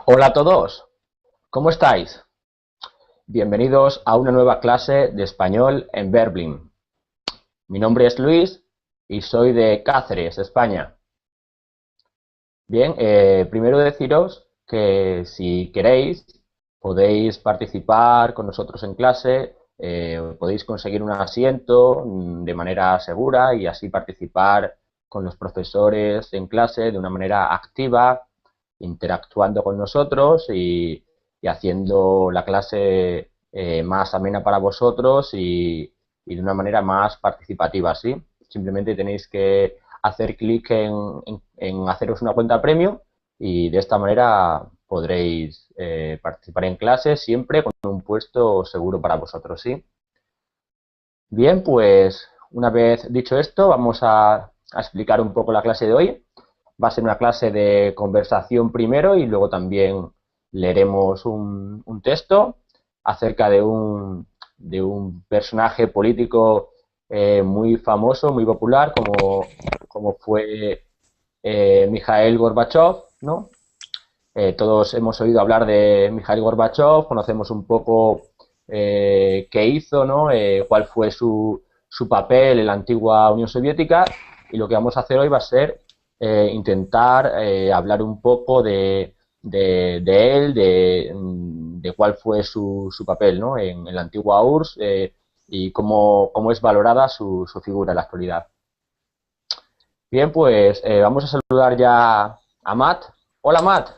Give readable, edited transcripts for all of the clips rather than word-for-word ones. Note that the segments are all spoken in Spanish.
Hola a todos, ¿cómo estáis? Bienvenidos a una nueva clase de español en Berblin. Mi nombre es Luis y soy de Cáceres, España. Bien, primero deciros que si queréis podéis participar con nosotros en clase, podéis conseguir un asiento de manera segura y así participar con los profesores en clase de una manera activa, interactuando con nosotros y haciendo la clase más amena para vosotros y de una manera más participativa, ¿sí? Simplemente tenéis que hacer clic en haceros una cuenta premium y de esta manera podréis participar en clase siempre con un puesto seguro para vosotros, ¿sí? Bien, pues una vez dicho esto, vamos a explicar un poco la clase de hoy. Va a ser una clase de conversación primero y luego también leeremos un texto acerca de un personaje político muy famoso, muy popular, como fue Mikhail Gorbachev, ¿no? Todos hemos oído hablar de Mikhail Gorbachev, conocemos un poco qué hizo, ¿no? Cuál fue su papel en la antigua Unión Soviética, y lo que vamos a hacer hoy va a ser intentar hablar un poco de él, de cuál fue su papel, ¿no? En la antigua URSS y cómo es valorada su figura en la actualidad. Bien, pues vamos a saludar ya a Matt. Hola, Matt.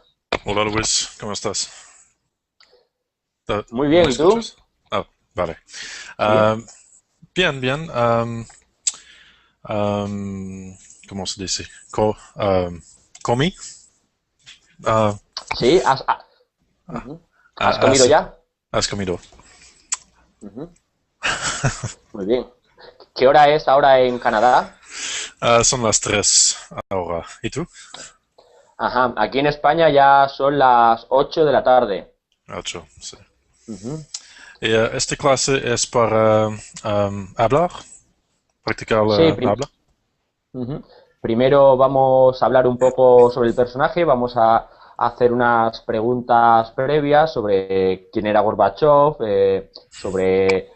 Hola Luis, ¿cómo estás? Muy ¿Me bien, ¿y tú? escuchas? Ah, vale. Sí. Ah, bien, bien. ¿Cómo se dice? ¿Comí? Ah, Sí, ah, ujú. ¿Has comido ¿Has, ya? has comido? Ujú. Muy bien. ¿Qué hora es ahora en Canadá? Son las 3 ahora. ¿Y tú? Ajá, aquí en España ya son las 8 de la tarde. 8, sí. Ujú. Y esta clase es para hablar, practicar Sí, la habla. ujú. Primero vamos a hablar un poco sobre el personaje, vamos a hacer unas preguntas previas sobre quién era Gorbachev, sobre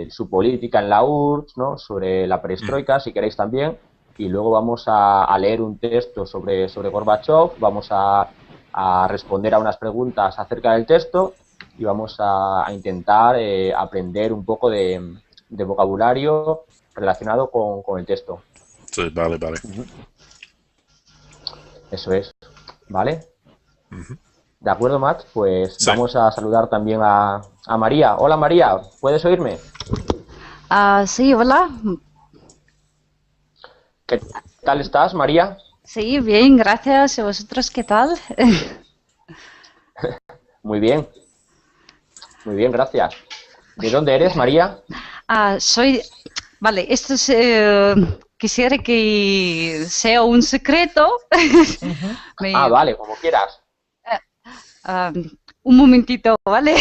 su política en la URSS, ¿no? Sobre la Mm, perestroika, si queréis también, y luego vamos a leer un texto sobre Gorbachev, vamos a responder a unas preguntas acerca del texto y vamos a intentar aprender un poco de vocabulario relacionado con el texto. sí, vale, vale. Ujú. Eso es, ¿vale? Ujú. De acuerdo, Matt, pues Sí. vamos a saludar también a María. Hola, María, ¿puedes oírme? Sí, hola. ¿Qué tal estás, María? Sí, bien, gracias. ¿Y vosotros qué tal? Muy bien, muy bien, gracias. ¿De dónde eres, María? Soy... Vale, esto es... quisiera que sea un secreto. Ujú. Ah, Me... vale, como quieras. ah, un momentito, ¿vale?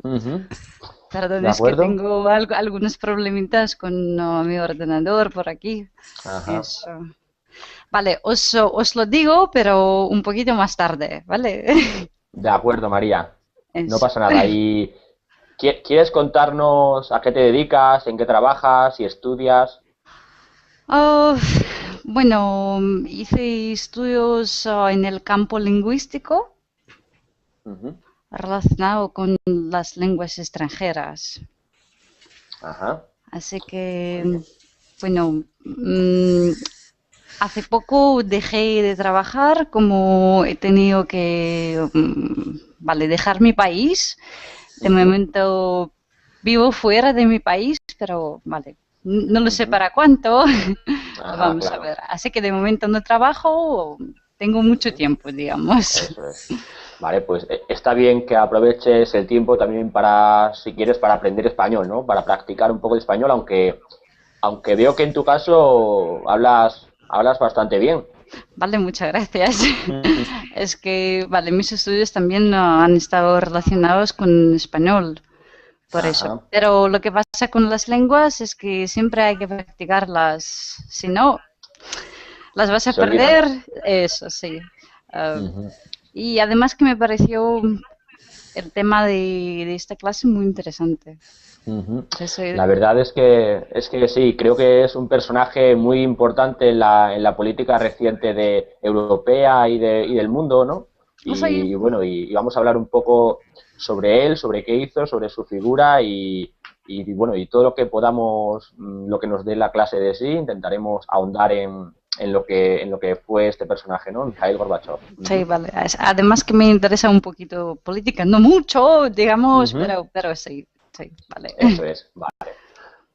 Ujú. Perdón, ¿De es que acuerdo? tengo algunos problemitas con mi ordenador por aquí. Ajá. Eso. Vale, os lo digo, pero un poquito más tarde, ¿vale? De acuerdo, María. No Eso. pasa nada. ¿Y quieres contarnos a qué te dedicas, en qué trabajas, si estudias? Ah, bueno, hice estudios en el campo lingüístico Ujú. relacionado con las lenguas extranjeras. Ajá. Así Muy que, bien. bueno, hace poco dejé de trabajar como he tenido que, vale, dejar mi país. De Ujú. momento vivo fuera de mi país, pero vale, no lo sé Ujú. para cuánto. Ajá, Vamos a claro. ver. Así que de momento no trabajo, tengo mucho Ujú. tiempo, digamos. Eso es. Vale, pues está bien que aproveches el tiempo también para, si quieres, para aprender español, ¿no? Para practicar un poco de español, aunque veo que en tu caso hablas bastante bien. Vale, muchas gracias. Ujú. Es que, vale, mis estudios también han estado relacionados con español, por eso. Ajá, Pero lo que pasa con las lenguas es que siempre hay que practicarlas. Si no, las vas a se olvidan. perder. Eso, sí. Ah, Ujú. Y además que me pareció el tema de esta clase muy interesante. Ujú. Eso, La verdad es que sí, creo que es un personaje muy importante en la política reciente de europea y del mundo, ¿no? eso Y bueno, y vamos a hablar un poco sobre él, sobre qué hizo, sobre su figura y bueno, y todo lo que podamos, lo que nos dé la clase de sí, intentaremos ahondar en lo que fue este personaje, ¿no? Mikhail Gorbachev. sí, Ujú. vale. Además que me interesa un poquito política, no mucho, digamos, Ujú. pero sí, sí, vale. Eso es, vale.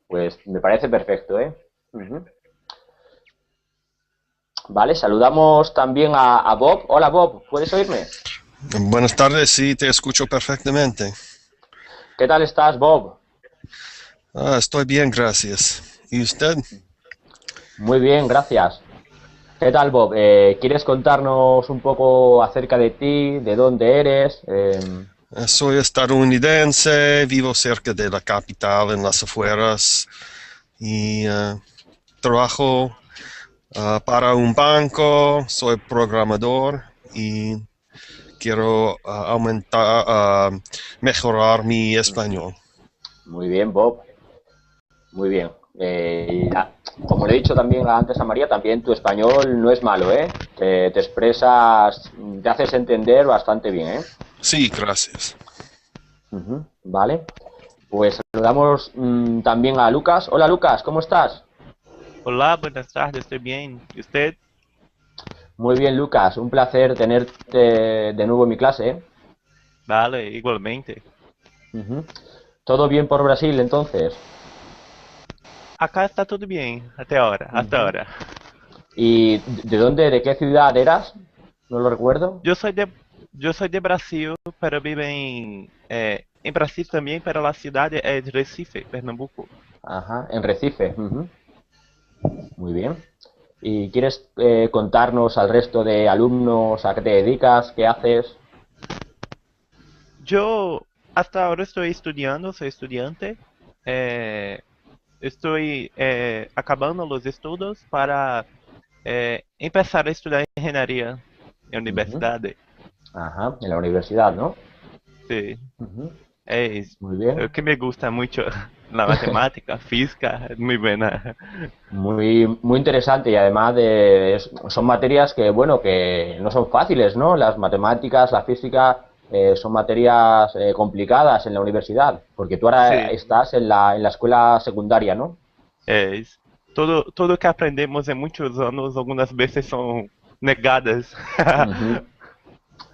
Pues me parece perfecto, ¿eh? Ujú. Vale, saludamos también a Bob. Hola Bob, ¿puedes oírme? Buenas tardes, sí, te escucho perfectamente. ¿Qué tal estás, Bob? Estoy bien, gracias. ¿Y usted? Muy bien, gracias. ¿Qué tal, Bob? ¿Quieres contarnos un poco acerca de ti, de dónde eres? Soy estadounidense, vivo cerca de la capital, en las afueras, y trabajo para un banco, soy programador y quiero mejorar mi español. Muy bien, Bob. Muy bien. Como le he dicho también antes a María, también tu español no es malo, ¿eh? Te expresas, te haces entender bastante bien, ¿eh? Sí, gracias. Ujú, vale. Pues saludamos también a Lucas. Hola Lucas, ¿cómo estás? Olá, buenas tardes, estoy bien. ¿Y usted? Muy bien, Lucas. Un placer tenerte de nuevo en mi clase, ¿eh? Vale, igualmente. Ujú. ¿Todo bien por Brasil, entonces? Acá está tudo bem, até ahora, hasta Ujú. ahora. ¿Y de dónde, de qué ciudad eras? No lo recuerdo. Eu sou de, eu sou de Brasil, pero vivo em Brasil também, para a cidade é de Recife, Pernambuco. Ajá, en Recife. Ujú. Muy bien. ¿Y quieres contarnos al resto de alumnos a qué te dedicas, qué haces? Eu, hasta ahora estou estudando, sou estudante. Eh, estou acabando os estudos para empezar a estudar engenharia em Ujú. universidade. Ajá, en la universidad, ¿no? Sí. Ujú. É Muy bien. o que me gusta mucho la matemática, física, es muy buena. Muy interesante y además son materias que, bueno, que no son fáciles, ¿no? Las matemáticas, la física, son materias complicadas en la universidad, porque tú ahora Sí, estás en la escuela secundaria, ¿no? tudo que aprendemos en muchos anos, algunas veces son negadas. Ujú,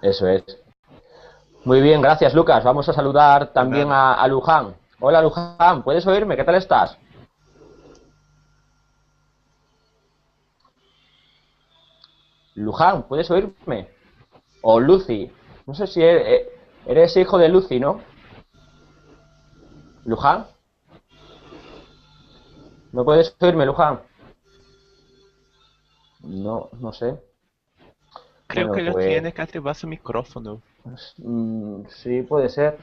eso es. Muy bien, gracias, Lucas. Vamos a saludar De también nada. a Luján. Hola, Luján, ¿puedes oírme? ¿Qué tal estás? Luján, ¿puedes oírme? O Lucy. No sé si eres hijo de Lucy, ¿no? Luján, ¿no puedes oírme, Luján? No, no sé. Creo que Bueno, ele pues tiene que ativar su micrófono. sí, puede ser.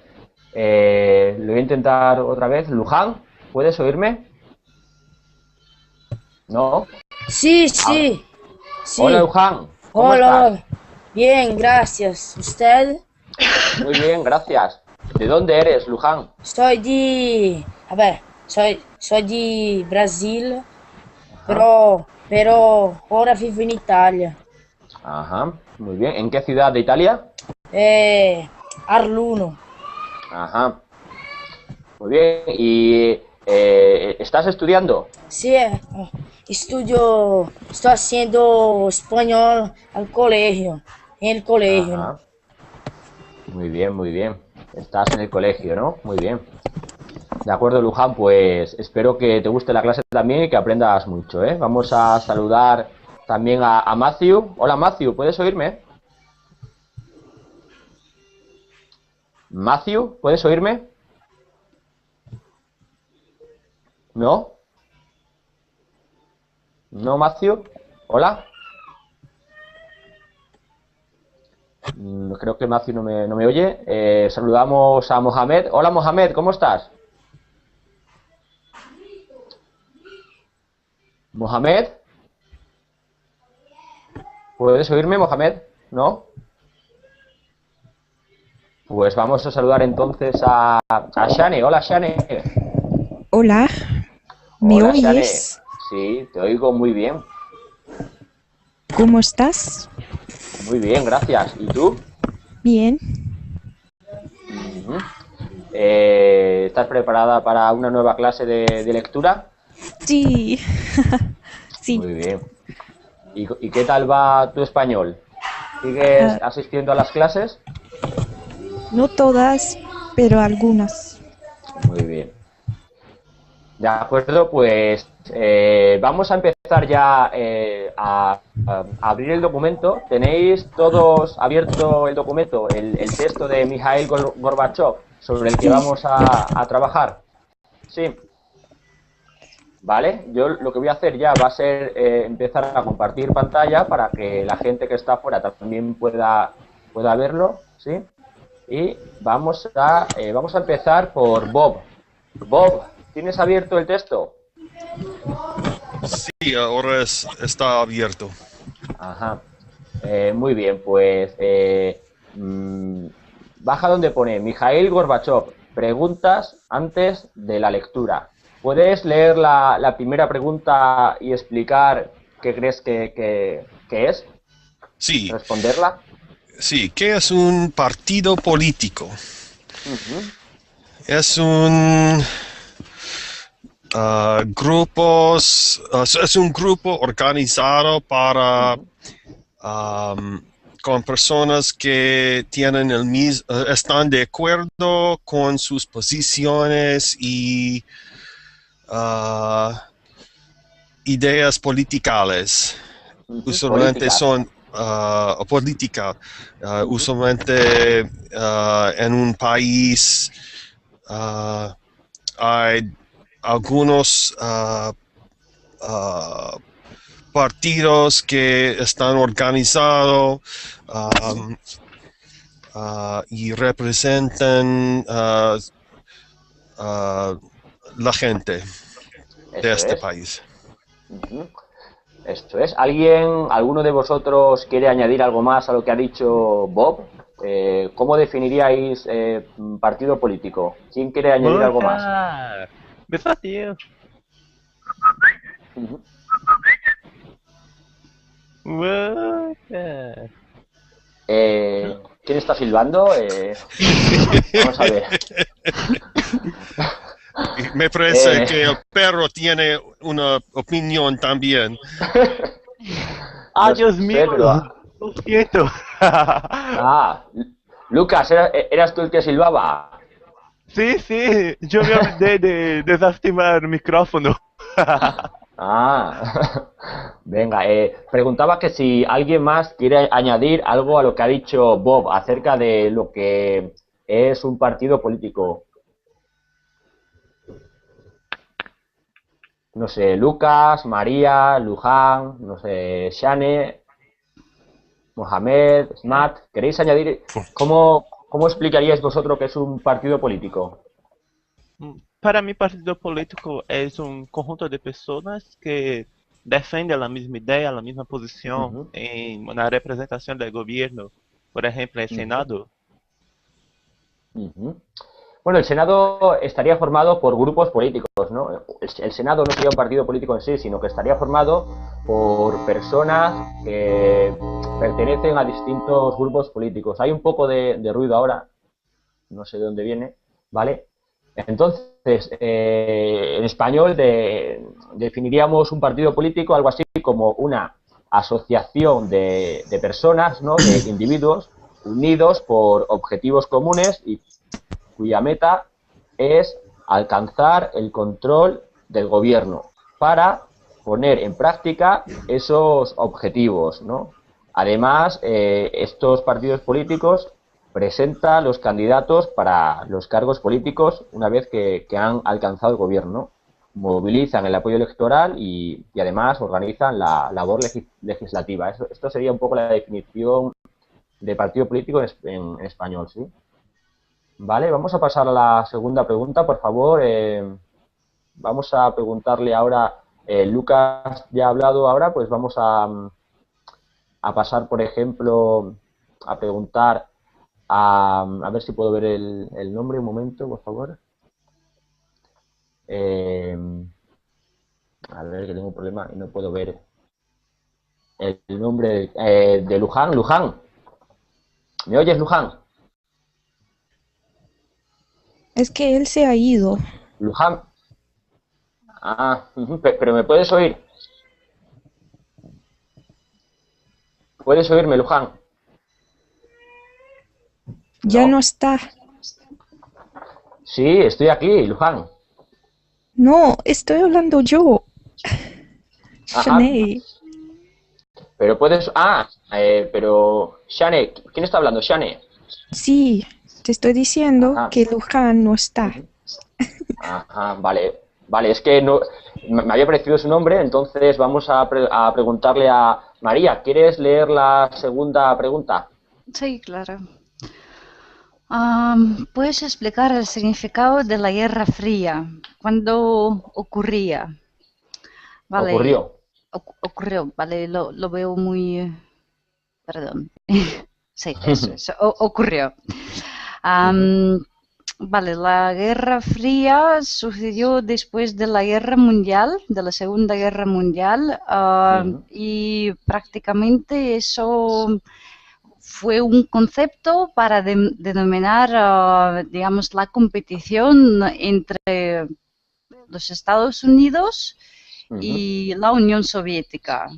Lo voy a intentar otra vez. Luján, ¿puedes oírme? No. Sí, Ahora. sí, Hola, sí. Luján, ¿cómo Hola, estás? hola. Bien, gracias. ¿Usted? Muy bien, gracias. ¿De dónde eres, Luján? Soy de... A ver, soy de Brasil, Ajá, pero ahora vivo en Italia. ajá, muy bien. ¿En qué ciudad de Italia? Arluno. Ajá, muy bien. ¿Y estás estudiando? Sí, estoy haciendo español al colegio, en el colegio, ¿no? Ajá, muy bien, muy bien. Estás en el colegio, ¿no? Muy bien. De acuerdo, Luján, pues espero que te guste la clase también y que aprendas mucho, ¿eh? Vamos a saludar también a Matthew. Hola, Matthew, ¿puedes oírme? Matthew, ¿puedes oírme? ¿No? ¿No, Matthew? ¿Hola? Creo que Matthew no me oye. Saludamos a Mohamed. Hola, Mohamed, ¿cómo estás? Mohamed, ¿puedes oírme, Mohamed? ¿No? Pues vamos a saludar entonces a Shane. Hola, Shane. Hola, ¿me Hola, Shane. oyes? Sí, te oigo muy bien. ¿Cómo estás? Muy bien, gracias. ¿Y tú? Bien. Ujú. ¿Estás preparada para una nueva clase de lectura? Sí. Sí. Muy bien. ¿Y qué tal va tu español? ¿Sigues Ah, asistiendo a las clases? no todas, pero algunas. Muy bien. De acuerdo, pues vamos a empezar ya a abrir el documento. ¿Tenéis todos abierto el documento, el texto de Mikhail Gorbachev sobre el que Sí. vamos a trabajar? Sí. Vale, yo lo que voy a hacer ya va a ser empezar a compartir pantalla para que la gente que está afuera también pueda verlo, ¿sí? Y vamos a empezar por Bob. Bob, ¿tienes abierto el texto? Sí, ahora está abierto. Ajá. Muy bien, pues baja donde pone Mikhail Gorbachev, preguntas antes de la lectura. ¿Puedes leer la primera pregunta y explicar qué crees que es? Sí, ¿Responderla? sí. ¿Qué es un partido político? Ujú, Es un es un grupo organizado para ujú, con personas que tienen están de acuerdo con sus posiciones y ideas políticas. ujú. Usualmente Políticas. son política. Ujú, Usualmente en un país hay algunos partidos que están organizados y representan la gente de eso este es. país. Ujú. Esto es. ¿Alguno de vosotros quiere añadir algo más a lo que ha dicho Bob? ¿Cómo definiríais partido político? ¿Quién quiere añadir algo más? Mucha. Desafío. Ujú. Mucha. ¿Quién está silbando? Vamos a ver. Me parece Eh, que el perro tiene una opinión también. Ah, no Dios mío. sé, pero... Lo siento. Lucas, ¿eras tú el que silbaba? Sí, sí, yo me olvidé de desactivar el micrófono. Ah, venga, preguntaba que si alguien más quiere añadir algo a lo que ha dicho Bob acerca de lo que es un partido político. No sé, Lucas, María, Luján, no sé, Shane, Mohamed, Smat. ¿Queréis añadir cómo explicaríais vosotros que es un partido político? Para mí, partido político es un conjunto de personas que defienden la misma idea, la misma posición Ujú, en la representación del gobierno. Por ejemplo, el ujú, Senado. ujú. Bueno, el Senado estaría formado por grupos políticos, ¿no? El Senado no sería un partido político en sí, sino que estaría formado por personas que pertenecen a distintos grupos políticos. Hay un poco de ruido ahora, no sé de dónde viene, ¿vale? Entonces, en español definiríamos un partido político algo así como una asociación de personas, ¿no? De individuos unidos por objetivos comunes y cuya meta es alcanzar el control del gobierno para poner en práctica esos objetivos, ¿no? Además, estos partidos políticos presentan los candidatos para los cargos políticos una vez que han alcanzado el gobierno, movilizan el apoyo electoral y además organizan la labor legislativa. Esto sería un poco la definición de partido político en español, ¿sí? Vale, vamos a pasar a la segunda pregunta, por favor. Vamos a preguntarle ahora, Lucas ya ha hablado ahora, pues vamos a pasar, por ejemplo, a preguntar a ver si puedo ver el nombre, un momento, por favor. A ver, que tengo un problema y no puedo ver el nombre de Luján. Luján, ¿me oyes, Luján? Es que él se ha ido. Luján. Pero ¿me puedes oír? ¿Puedes oírme, Luján? Ya No. no está. Sí, estoy aquí, Luján. No, estoy hablando yo. Ajá. Shanae. Pero puedes... pero... Shane, ¿quién está hablando? Shane. Sí, te estoy diciendo Ajá. que Luján no está. Ajá, vale. Vale, es que no... Me había parecido su nombre, entonces vamos a preguntarle a María. ¿Quieres leer la segunda pregunta? Sí, claro. ¿Puedes explicar el significado de la Guerra Fría? ¿Cuándo ocurría? Vale, Ocurrió. ocurrió, vale, lo veo muy... Perdón. Sí, eso, ocurrió. Vale, la Guerra Fría sucedió después de la Guerra Mundial, de la Segunda Guerra Mundial, y prácticamente eso fue un concepto para denominar, digamos, la competición entre los Estados Unidos y la Unión Soviética.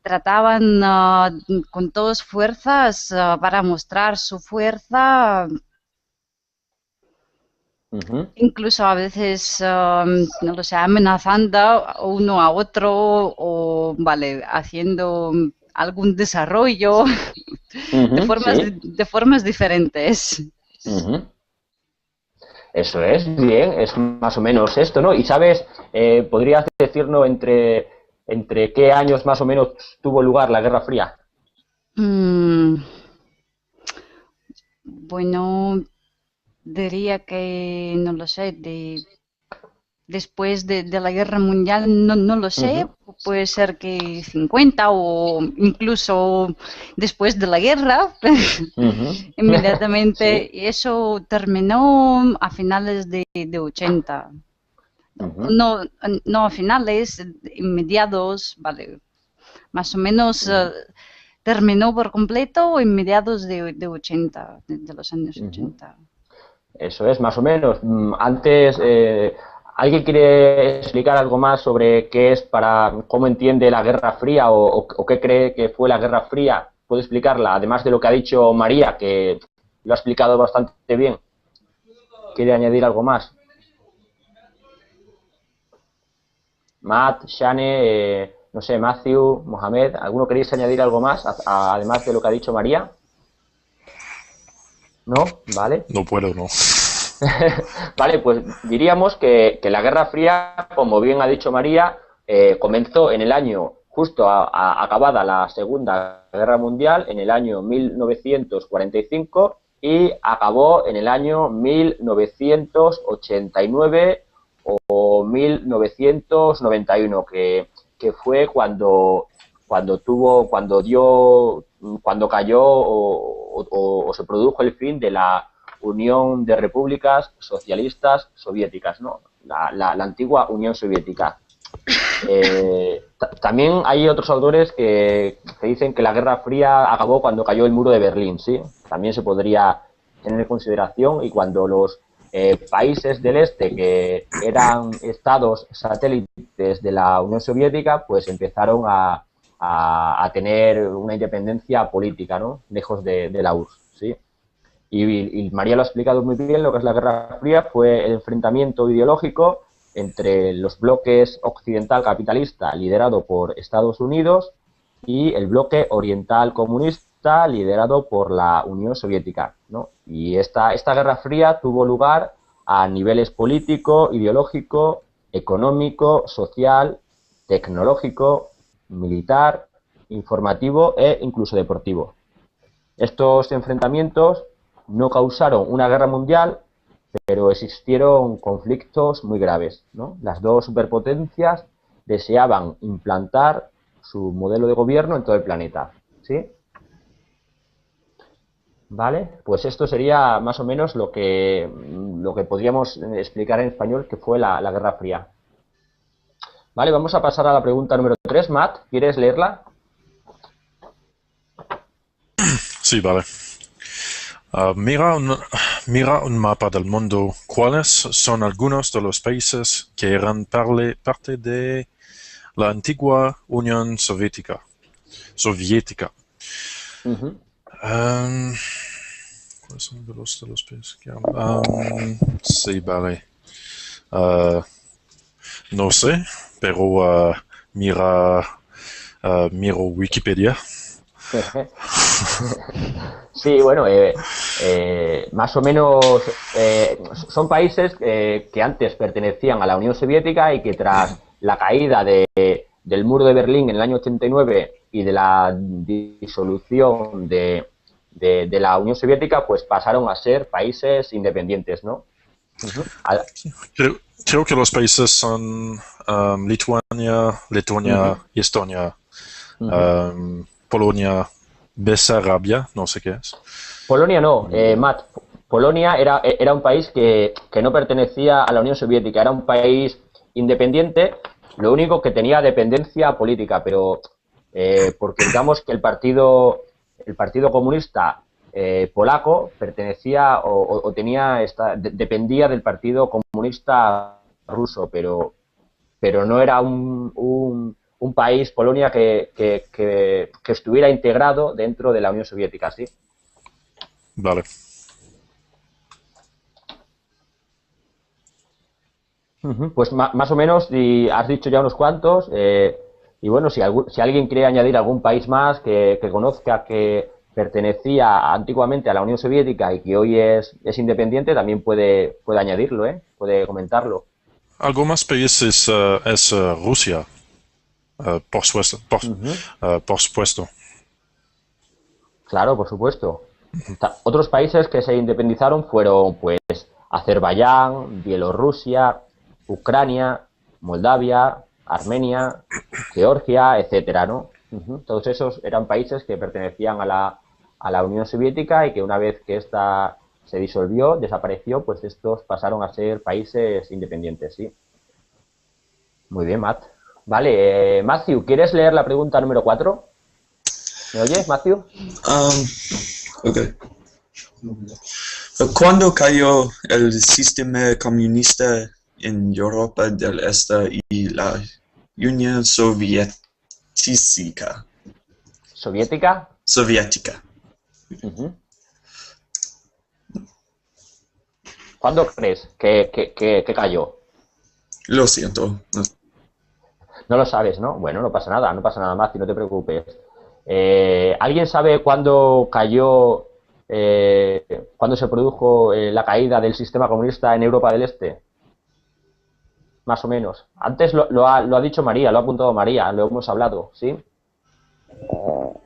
Trataban con todas fuerzas para mostrar su fuerza, incluso a veces, no lo sé, amenazando uno a otro o, vale, haciendo algún desarrollo de formas diferentes. Eso es, bien, es más o menos esto, ¿no? Y sabes, ¿podrías decirnos entre qué años más o menos tuvo lugar la Guerra Fría? Bueno, diría que, no lo sé, después de la Guerra Mundial, no lo sé, puede ser que 50 o incluso después de la guerra, inmediatamente. Sí. Y eso terminó a finales de 80. No a finales, mediados, vale, más o menos terminó por completo en mediados de 80, de los años 80. Eso es, más o menos. Antes, ¿alguien quiere explicar algo más sobre qué es cómo entiende la Guerra Fría o qué cree que fue la Guerra Fría? ¿Puede explicarla? Además de lo que ha dicho María, que lo ha explicado bastante bien. ¿Quiere añadir algo más? Matt, Shane, no sé, Matthew, Mohamed, ¿alguno queréis añadir algo más, además de lo que ha dicho María? ¿No? ¿Vale? No puedo, no. Vale, pues diríamos que la Guerra Fría, como bien ha dicho María, comenzó en el año, justo acabada la Segunda Guerra Mundial, en el año 1945 y acabó en el año 1989 o 1991, que fue cuando cayó o se produjo el fin de la Unión de Repúblicas Socialistas Soviéticas, ¿no? La antigua Unión Soviética. También hay otros autores que dicen que la Guerra Fría acabó cuando cayó el muro de Berlín, ¿sí? También se podría tener en consideración, y cuando los países del este, que eran estados satélites de la Unión Soviética, pues empezaron a tener una independencia política, ¿no? Lejos de la URSS, ¿sí? Y María lo ha explicado muy bien. Lo que es la Guerra Fría fue el enfrentamiento ideológico entre los bloques occidental capitalista, liderado por Estados Unidos, y el bloque oriental comunista, liderado por la Unión Soviética, ¿no? Y esta Guerra Fría tuvo lugar a niveles político, ideológico, económico, social, tecnológico, militar, informativo e incluso deportivo. Estos enfrentamientos no causaron una guerra mundial, pero existieron conflictos muy graves, ¿no? Las dos superpotencias deseaban implantar su modelo de gobierno en todo el planeta, ¿sí? ¿Vale? Pues esto sería más o menos lo que podríamos explicar en español que fue la Guerra Fría. Vale, vamos a pasar a la pregunta número 3. Matt, ¿quieres leerla? Sí, vale. Mira un mapa del mundo. ¿Cuáles son algunos de los países que eran parte de la antigua Unión Soviética? Ujú. ¿Cuáles son de los países que sí, vale. No sé, pero miro Wikipedia. Sí, bueno, más o menos son países que antes pertenecían a la Unión Soviética y que tras la caída del muro de Berlín en el año 89 y de la disolución de la Unión Soviética, pues pasaron a ser países independientes, ¿no? Ujú. Creo que los países son Lituania, Letonia, Ujú. Estonia, Ujú. Polonia, Besarabia, no sé qué es. Polonia no, Matt. Polonia era un país que no pertenecía a la Unión Soviética, era un país independiente, lo único que tenía dependencia política, pero porque digamos que el partido comunista polaco pertenecía o tenía dependía del Partido Comunista ruso, pero no era un país, Polonia, que estuviera integrado dentro de la Unión Soviética, ¿sí? Vale. Ujú. Pues más o menos, y has dicho ya unos cuantos, y bueno, si alguien quiere añadir algún país más que conozca que pertenecía antiguamente a la Unión Soviética y que hoy es independiente, también puede añadirlo, ¿eh? Puede comentarlo. Algo más países es Rusia, por supuesto. Ujú. Por supuesto. Claro, por supuesto. Otros países que se independizaron fueron, pues, Azerbaiyán, Bielorrusia, Ucrania, Moldavia, Armenia, Georgia, etcétera, ¿no? Ujú. Todos esos eran países que pertenecían a la Unión Soviética y que una vez que ésta se disolvió, desapareció, pues estos pasaron a ser países independientes, sí. Muy bien, Matt. Vale, Matthew, ¿quieres leer la pregunta número 4? ¿Me oyes, Matthew? Ok. ¿Cuándo cayó el sistema comunista en Europa del Este y la Unión ¿Soviética? Soviética? Ujú. ¿Cuándo crees que cayó? Lo siento. No. No lo sabes, ¿no? Bueno, no pasa nada más, y no te preocupes. ¿Alguien sabe cuándo cayó, cuándo se produjo la caída del sistema comunista en Europa del Este? Más o menos. Antes lo ha dicho María, lo ha apuntado María, lo hemos hablado, ¿sí?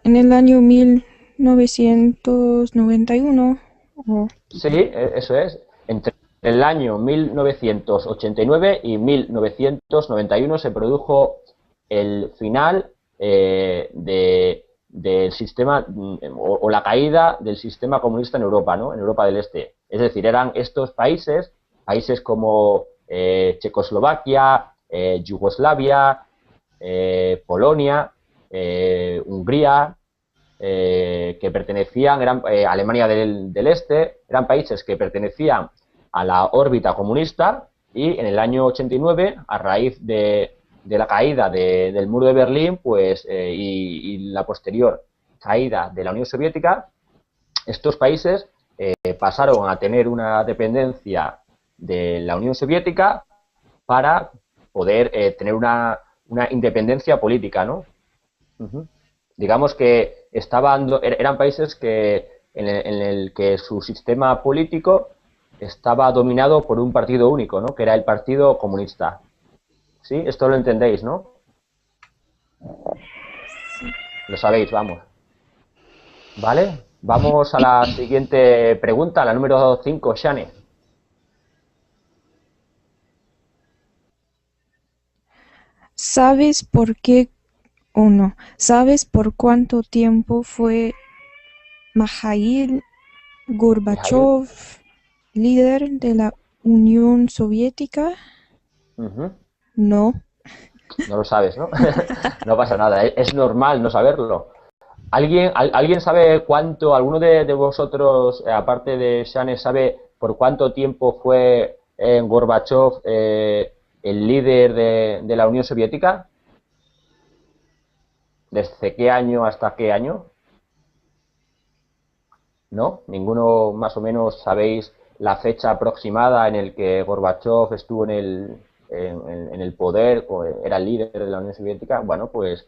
En el año 1991. Oh, Sí, eso es. Entre el año 1989 y 1991 se produjo el final del sistema o la caída del sistema comunista en Europa, ¿no? En Europa del Este. Es decir, eran estos países como Checoslovaquia, Yugoslavia, Polonia, Hungría, que pertenecían, eran Alemania del Este, eran países que pertenecían a la órbita comunista y en el año 89, a raíz de la caída del muro de Berlín pues, y la posterior caída de la Unión Soviética, estos países pasaron a tener una dependencia de la Unión Soviética para poder tener una independencia política, ¿no? Uh-huh. Digamos que eran países en el que su sistema político estaba dominado por un partido único, ¿no? Que era el Partido Comunista. ¿Sí? Esto lo entendéis, ¿no? Lo sabéis, vamos. ¿Vale? Vamos a la siguiente pregunta, la número 5, Shane. ¿sabes por qué o no? ¿Sabes por cuánto tiempo fue Mijaíl Gorbachev, líder de la Unión Soviética. Ujú. No. No lo sabes, ¿no? No pasa nada, es normal no saberlo. ¿Alguien sabe cuánto, alguno de vosotros, aparte de Shane, sabe por cuánto tiempo fue Gorbachev el líder de la Unión Soviética? ¿Desde qué año hasta qué año? ¿No? ¿Ninguno más o menos sabéis la fecha aproximada en el que Gorbachev estuvo en el poder, o era el líder de la Unión Soviética? Bueno, pues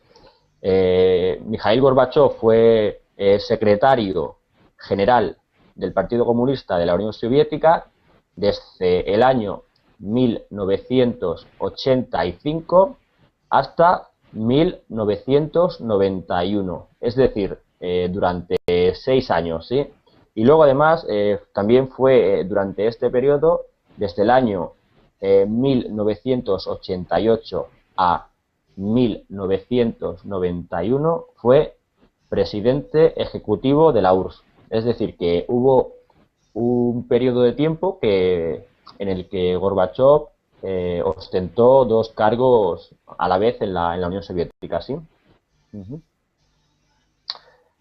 Mikhail Gorbachev fue secretario general del Partido Comunista de la Unión Soviética desde el año 1985 hasta 1991, es decir, durante 6 años, ¿sí? Y luego además también fue durante este periodo, desde el año 1988 a 1991, fue presidente ejecutivo de la URSS. Es decir, que hubo un periodo de tiempo en el que Gorbachev ostentó 2 cargos a la vez en la Unión Soviética, ¿sí? Uh-huh.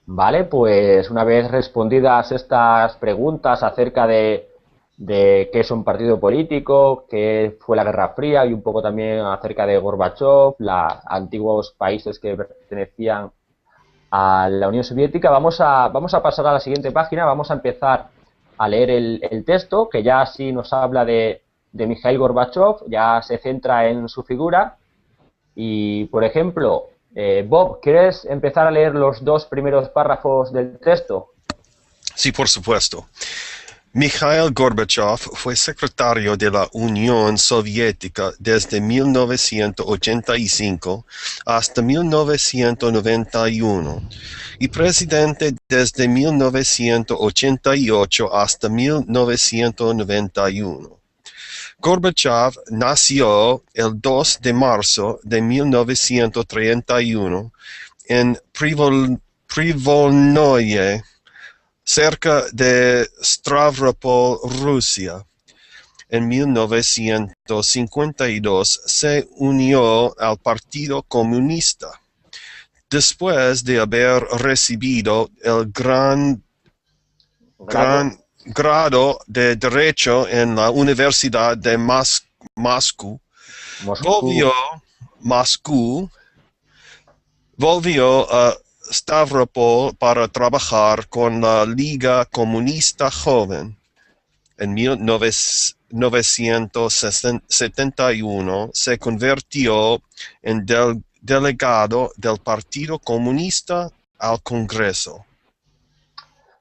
Vale, pues una vez respondidas estas preguntas acerca de qué es un partido político, qué fue la Guerra Fría y un poco también acerca de Gorbachev, los antiguos países que pertenecían a la Unión Soviética, vamos a pasar a la siguiente página, vamos a empezar a leer el texto, que ya sí nos habla de Mikhail Gorbachev, ya se centra en su figura. Y, por ejemplo, Bob, ¿quieres empezar a leer los 2 primeros párrafos del texto? Sí, por supuesto. Mikhail Gorbachev fue secretario de la Unión Soviética desde 1985 hasta 1991 y presidente desde 1988 hasta 1991. Gorbachev nació el 2 de marzo de 1931 en Privolnoye, cerca de Stavropol, Rusia. En 1952 se unió al Partido Comunista. Después de haber recibido el gran grado de Derecho en la Universidad de Moscú, volvió a Stavropol para trabajar con la Liga Comunista Joven. En 1971 se convirtió en delegado del Partido Comunista al Congreso.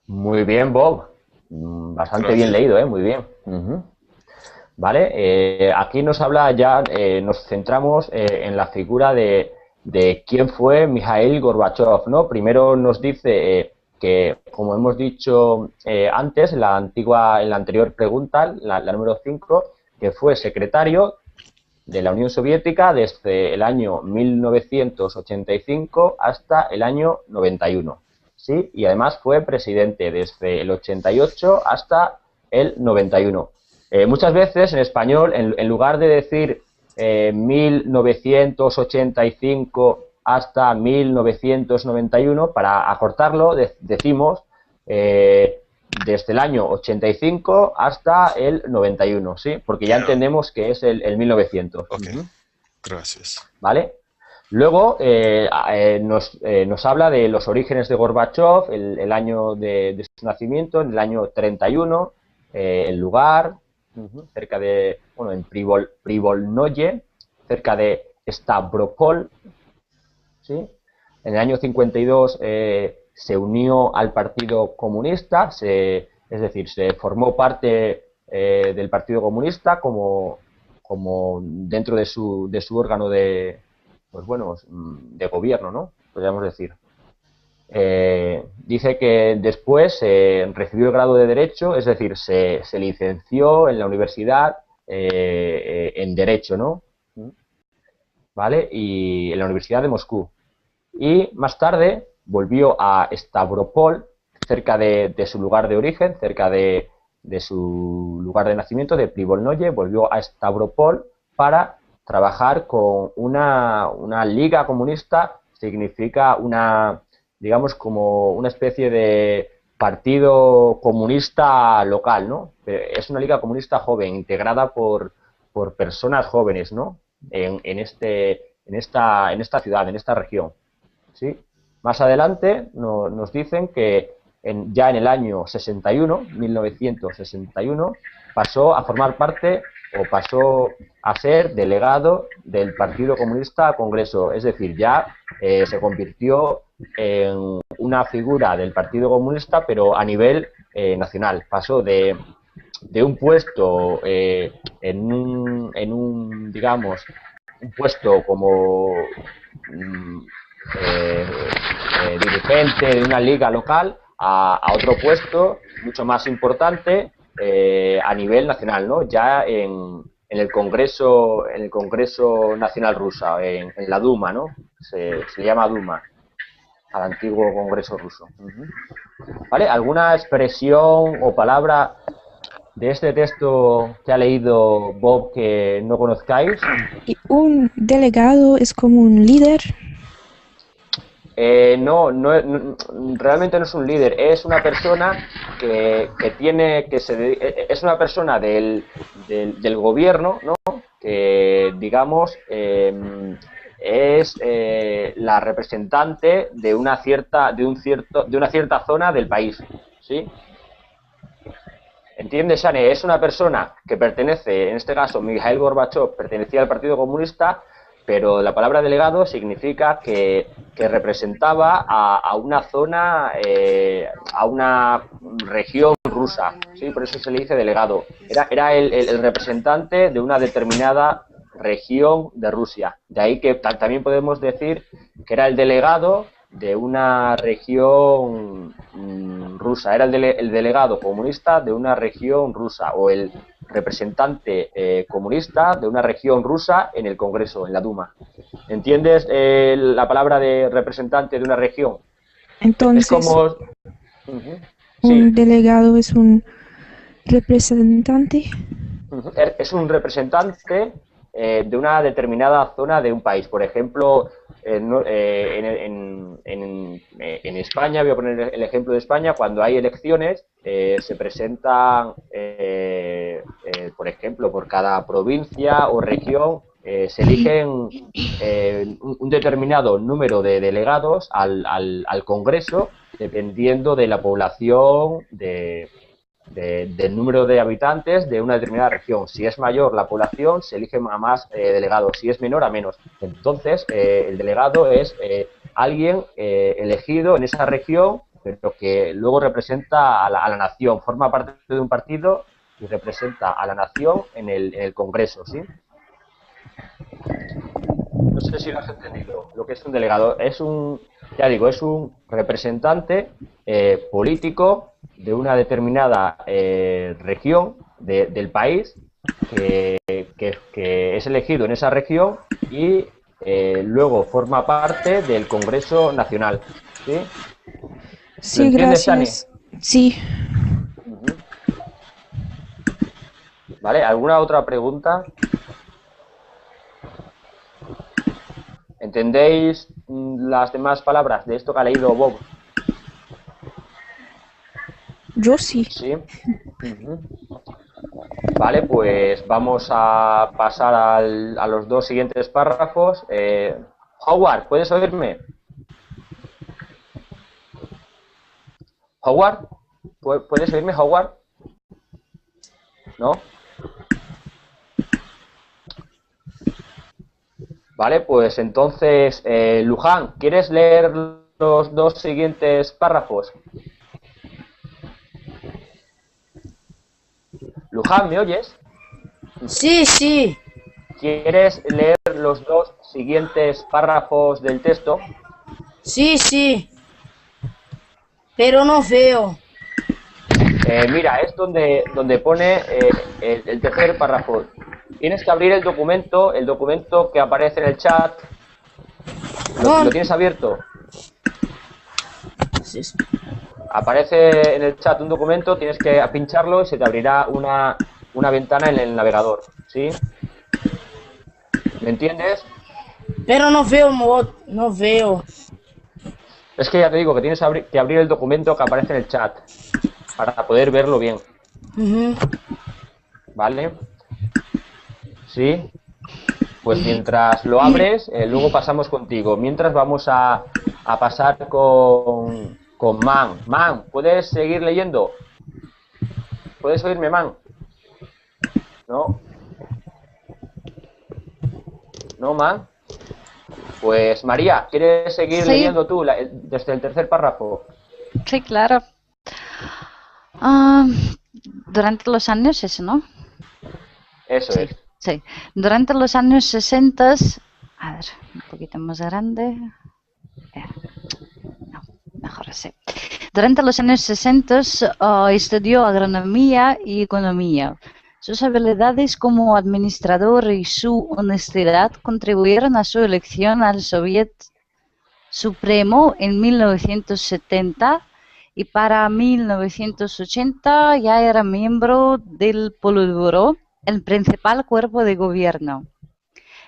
Muy bien, Bob. Bastante Gracias. bien leído, muy bien. Uh-huh. Vale, aquí nos habla ya, nos centramos en la figura de quién fue Mikhail Gorbachev, ¿no? Primero nos dice que, como hemos dicho antes, en la anterior pregunta, la número 5, que fue secretario de la Unión Soviética desde el año 1985 hasta el año 91, ¿sí? Y además fue presidente desde el 88 hasta el 91. Muchas veces en español, en lugar de decir 1985 hasta 1991, para acortarlo decimos desde el año 85 hasta el 91, ¿sí? Porque ya entendemos que es el 1900. Ok, gracias. ¿Vale? Luego nos habla de los orígenes de Gorbachev, el año de su nacimiento, en el año 31, el lugar, cerca de, bueno, en Privolnoye, cerca de Stavropol, ¿sí? En el año 52 se unió al Partido Comunista, es decir, se formó parte del Partido Comunista como dentro de su órgano de, pues bueno, de gobierno, ¿no? Podríamos decir. Dice que después recibió el grado de Derecho, es decir, se licenció en la universidad en Derecho, ¿no? ¿Vale? Y en la Universidad de Moscú. Y más tarde volvió a Stavropol, cerca de su lugar de origen, cerca de su lugar de nacimiento, de Privolnoye, volvió a Stavropol para trabajar con una liga comunista. Significa digamos, como una especie de partido comunista local, ¿no? Es una liga comunista joven, integrada por personas jóvenes, ¿no? En esta ciudad, en esta región, ¿sí? Más adelante nos dicen que ya en el año 61, 1961, pasó a formar parte o pasó a ser delegado del Partido Comunista al Congreso, es decir, ya se convirtió en una figura del Partido Comunista, pero a nivel nacional. Pasó de un puesto en un, digamos, un puesto como dirigente de una liga local a otro puesto mucho más importante a nivel nacional, ¿no? Ya en el Congreso Nacional Rusa, en la Duma, ¿no? Se llama Duma al antiguo Congreso ruso. ¿Vale? ¿Alguna expresión o palabra de este texto que ha leído Bob que no conozcáis? ¿Y un delegado es como un líder? No, realmente no es un líder, es una persona es una persona del gobierno, ¿no? Que, digamos, es la representante de una cierta zona del país, ¿sí? ¿Entiendes, Shane? Es una persona que pertenece, en este caso, Mikhail Gorbachev pertenecía al Partido Comunista, pero la palabra delegado significa que representaba a una zona, a una región rusa, ¿sí? Por eso se le dice delegado. Era el representante de una determinada región de Rusia. De ahí que también podemos decir que era el delegado de una región rusa. Era el delegado comunista de una región rusa, o el representante comunista de una región rusa en el Congreso, en la Duma. ¿Entiendes la palabra de representante de una región? Entonces, es como... un delegado es un representante. Es un representante de una determinada zona de un país. Por ejemplo, en España, voy a poner el ejemplo de España, cuando hay elecciones se presentan, por ejemplo, por cada provincia o región se eligen un determinado número de delegados al Congreso, dependiendo de la población, del número de habitantes de una determinada región. Si es mayor la población, se eligen a más delegados, si es menor, a menos. Entonces, el delegado es alguien elegido en esa región, pero que luego representa a la nación, forma parte de un partido y representa a la nación en el Congreso, ¿sí? No sé si lo has entendido. Lo que es un delegado es ya digo, es un representante político de una determinada región del país que es elegido en esa región y luego forma parte del Congreso Nacional, ¿sí? Sí, ¿Lo entiendes, gracias. Shani? Sí. ¿Vale? ¿Alguna otra pregunta? ¿Entendéis las demás palabras de esto que ha leído Bob? Yo sí. Sí. Vale, pues vamos a pasar a los dos siguientes párrafos. Howard, ¿puedes oírme? Howard, ¿puedes oírme, Howard? ¿No? Vale, pues entonces, Luján, ¿quieres leer los dos siguientes párrafos? Luján, ¿me oyes? Sí, sí. ¿Quieres leer los dos siguientes párrafos del texto? Sí, sí. Pero no veo. Mira, es donde pone el tercer párrafo. Tienes que abrir el documento que aparece en el chat. ¿Lo tienes abierto? Sí. Aparece en el chat un documento, tienes que pincharlo y se te abrirá una ventana en el navegador, ¿sí? ¿Me entiendes? Pero no veo, no veo. Es que ya te digo que tienes que abrir el documento que aparece en el chat para poder verlo bien. ¿Vale? ¿Sí? Pues mientras lo abres, luego pasamos contigo. Mientras vamos a pasar con Man. Man, ¿puedes seguir leyendo? ¿Puedes oírme, Man? ¿No? ¿No, Man? Pues María, ¿quieres seguir Sí. leyendo tú desde el tercer párrafo? Sí, claro. Durante los años, eso, ¿no? Eso Sí, es. sí. Durante los años 60, a ver, un poquito más grande. No, mejor así. Durante los años 60 estudió agronomía y economía. Sus habilidades como administrador y su honestidad contribuyeron a su elección al Soviet Supremo en 1970 y para 1980 ya era miembro del Politburó, el principal cuerpo de gobierno.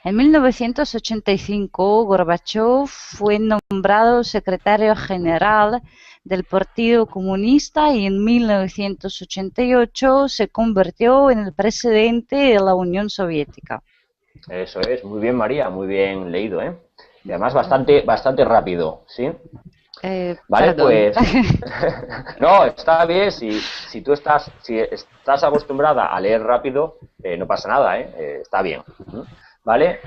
En 1985, Gorbachov fue nombrado secretario general del Partido Comunista y en 1988 se convirtió en el presidente de la Unión Soviética. Eso es. Muy bien, María. Muy bien leído, ¿eh? Y además bastante rápido, ¿sí? Vale, Perdón. pues... No, está bien. Si tú estás acostumbrada a leer rápido, no pasa nada, ¿eh? Está bien. ¿Vale?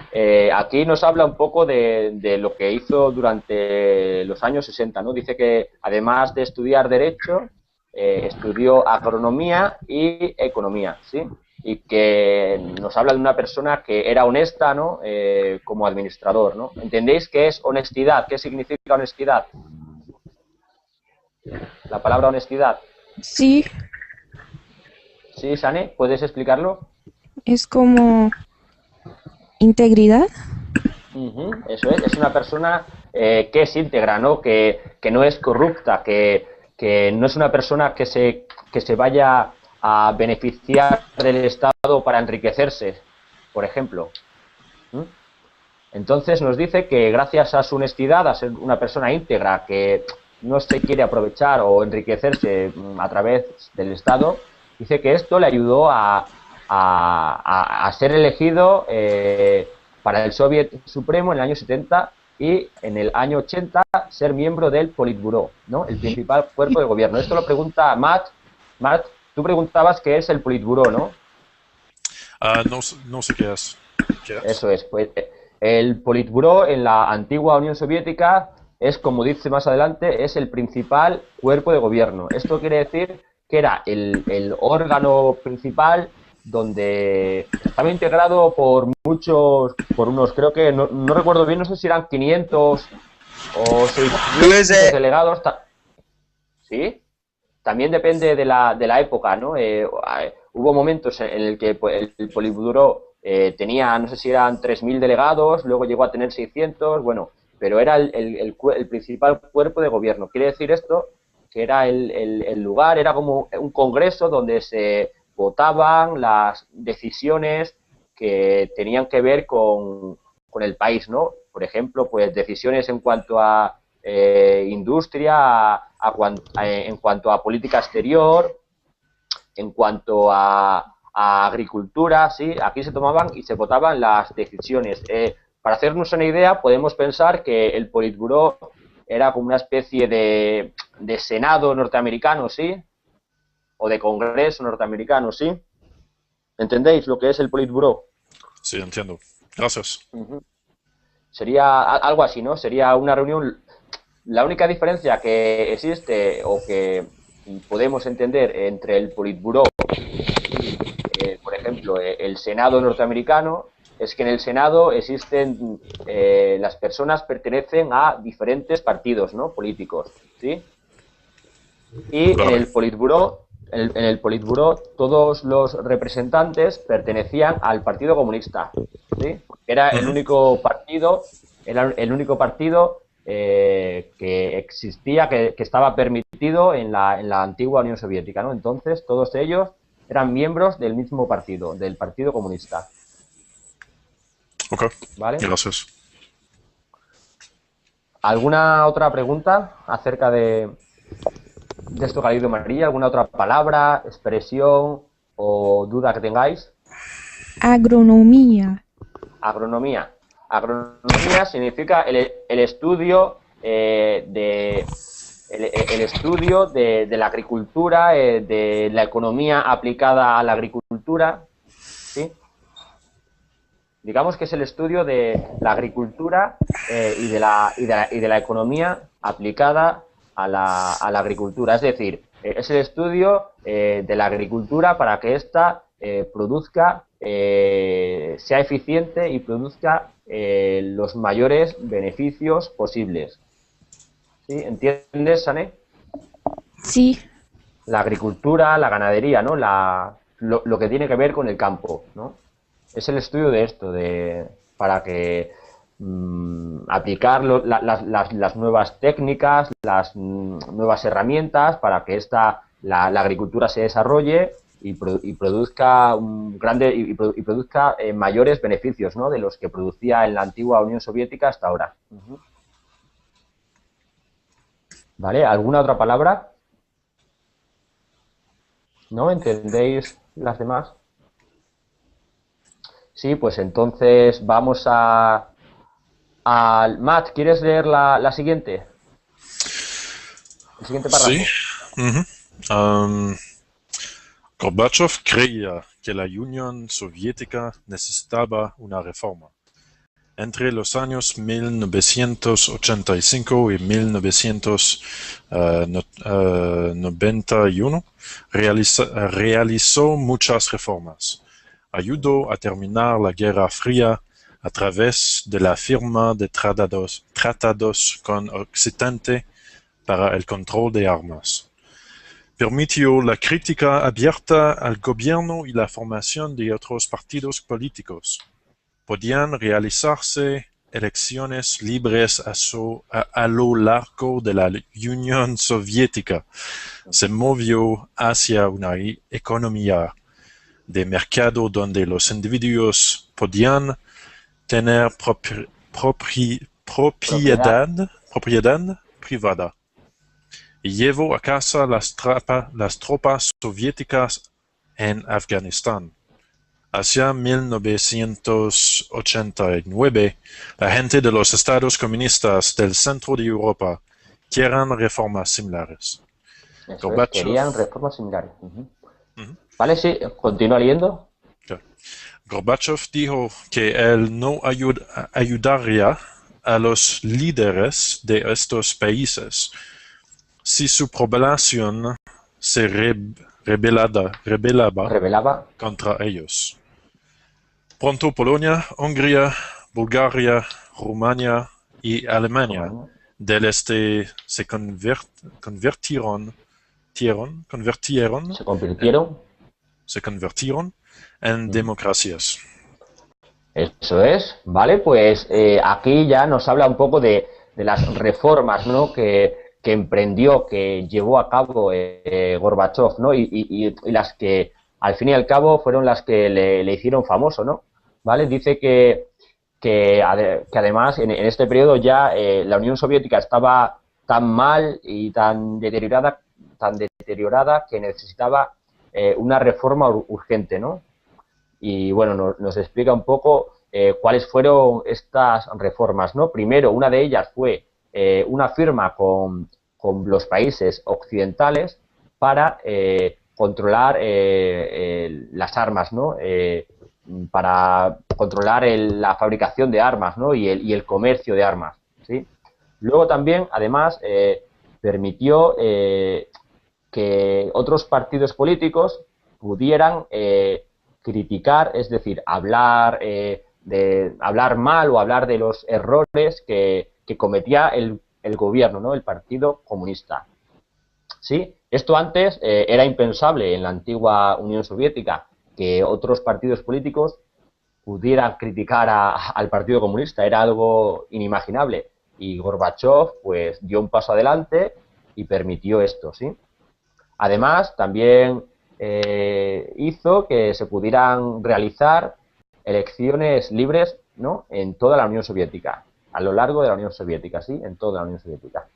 Aquí nos habla un poco de lo que hizo durante los años 60, ¿no? Dice que además de estudiar Derecho, estudió Agronomía y Economía, ¿sí? Y que nos habla de una persona que era honesta, ¿no? Como administrador, ¿no? ¿Entendéis qué es honestidad? ¿Qué significa honestidad? La palabra honestidad. Sí, ¿Sí, Sane? ¿Puedes explicarlo? es como integridad. Eso es una persona que es íntegra, ¿no? Que no es corrupta, que no es una persona que se vaya a beneficiar del Estado para enriquecerse, por ejemplo. Entonces nos dice que gracias a su honestidad, a ser una persona íntegra, que no se quiere aprovechar o enriquecerse a través del Estado, dice que esto le ayudó a ser elegido para el Soviet Supremo en el año 70 y en el año 80 ser miembro del Politburó, ¿no? El principal cuerpo de gobierno. Esto lo pregunta Matt. Matt, tú preguntabas qué es el Politburó, ¿no? No sé qué es. ¿Qué es? Eso es. Pues el Politburó en la antigua Unión Soviética es, como dice más adelante, es el principal cuerpo de gobierno. Esto quiere decir que era el órgano principal donde estaba integrado por unos, creo que, no recuerdo bien, no sé si eran 500 o 600 delegados. ¿Sí? También depende de la época, ¿no? Hubo momentos en el que el Politburó tenía, no sé si eran 3.000 delegados, luego llegó a tener 600, bueno, pero era el principal cuerpo de gobierno. Quiere decir esto que era el lugar, era como un congreso donde se votaban las decisiones que tenían que ver con el país, ¿no? Por ejemplo, pues decisiones en cuanto a industria, en cuanto a política exterior, en cuanto a agricultura, sí, aquí se tomaban y se votaban las decisiones. Para hacernos una idea, podemos pensar que el Politburó era como una especie de Senado norteamericano, ¿sí? O de Congreso norteamericano, ¿sí? ¿Entendéis lo que es el Politburó? Sí, entiendo. Gracias. Sería algo así, ¿no? Sería una reunión. La única diferencia que existe o que podemos entender entre el Politburó y, por ejemplo, el Senado norteamericano es que en el Senado existen, las personas pertenecen a diferentes partidos, ¿no? Políticos, ¿sí? Y en el Politburó, en el Politburó todos los representantes pertenecían al Partido Comunista, ¿sí? Era el único partido que existía, que estaba permitido en la antigua Unión Soviética, ¿no? Entonces, todos ellos eran miembros del mismo partido, del Partido Comunista. Ok, ¿Vale? gracias. ¿Alguna otra pregunta acerca de esto que ha leído María? ¿Alguna otra palabra, expresión o duda que tengáis? Agronomía. Agronomía. Agronomía significa el estudio el estudio de la agricultura, de la economía aplicada a la agricultura, ¿sí? Digamos que es el estudio de la agricultura y de la economía aplicada a la agricultura. Es decir, es el estudio de la agricultura para que ésta produzca, sea eficiente y produzca los mayores beneficios posibles. ¿Sí? ¿Entiendes, Sané? Sí. La agricultura, la ganadería, ¿no? Lo que tiene que ver con el campo, ¿no? Es el estudio de esto, para que aplicar las nuevas técnicas, las nuevas herramientas para que la agricultura se desarrolle y produzca produzca mayores beneficios, ¿no? De los que producía en la antigua Unión Soviética hasta ahora. ¿Vale? ¿Alguna otra palabra? ¿No? ¿Entendéis las demás? Sí, pues entonces vamos al Matt, ¿quieres leer la siguiente? El siguiente párrafo. Sí. Gorbachev creía que la Unión Soviética necesitaba una reforma. Entre los años 1985 y 1991 realizó muchas reformas. Ayudó a terminar la Guerra Fría a través de la firma de tratados con Occidente para el control de armas. Permitió la crítica abierta al gobierno y la formación de otros partidos políticos. Podían realizarse elecciones libres a lo largo de la Unión Soviética. Se movió hacia una economía de mercado donde los individuos podían tener propiedad privada. Y llevó a casa las tropas soviéticas en Afganistán. Hacia 1989, la gente de los estados comunistas del centro de Europa quieren reformas similares. Querían reformas similares. Vale, sí, continúa leyendo. Gorbachev dijo que él no ayudaría a los líderes de estos países si su población se rebelaba contra ellos. Pronto Polonia, Hungría, Bulgaria, Rumania y Alemania del Este se convirtieron en democracias. Eso es, ¿vale? Pues aquí ya nos habla un poco de las reformas, ¿no? que emprendió, que llevó a cabo Gorbachev, ¿no? Y las que al fin y al cabo fueron las que le hicieron famoso, ¿no? ¿Vale? Dice que además en este periodo ya la Unión Soviética estaba tan mal y tan deteriorada que necesitaba una reforma urgente, ¿no? Y bueno, nos explica un poco cuáles fueron estas reformas, ¿no? Primero, una de ellas fue una firma con los países occidentales para controlar las armas, ¿no? Para controlar la fabricación de armas, ¿no? y el comercio de armas, ¿sí? Luego también, además, permitió que otros partidos políticos pudieran criticar, es decir, hablar mal o hablar de los errores que cometía el gobierno, ¿no? El Partido Comunista. ¿Sí? Esto antes era impensable en la antigua Unión Soviética, que otros partidos políticos pudieran criticar al Partido Comunista, era algo inimaginable. y Gorbachov pues dio un paso adelante y permitió esto, ¿sí? Además, también hizo que se pudieran realizar elecciones libres, ¿no?, en toda la Unión Soviética, a lo largo de la Unión Soviética, ¿sí?, en toda la Unión Soviética,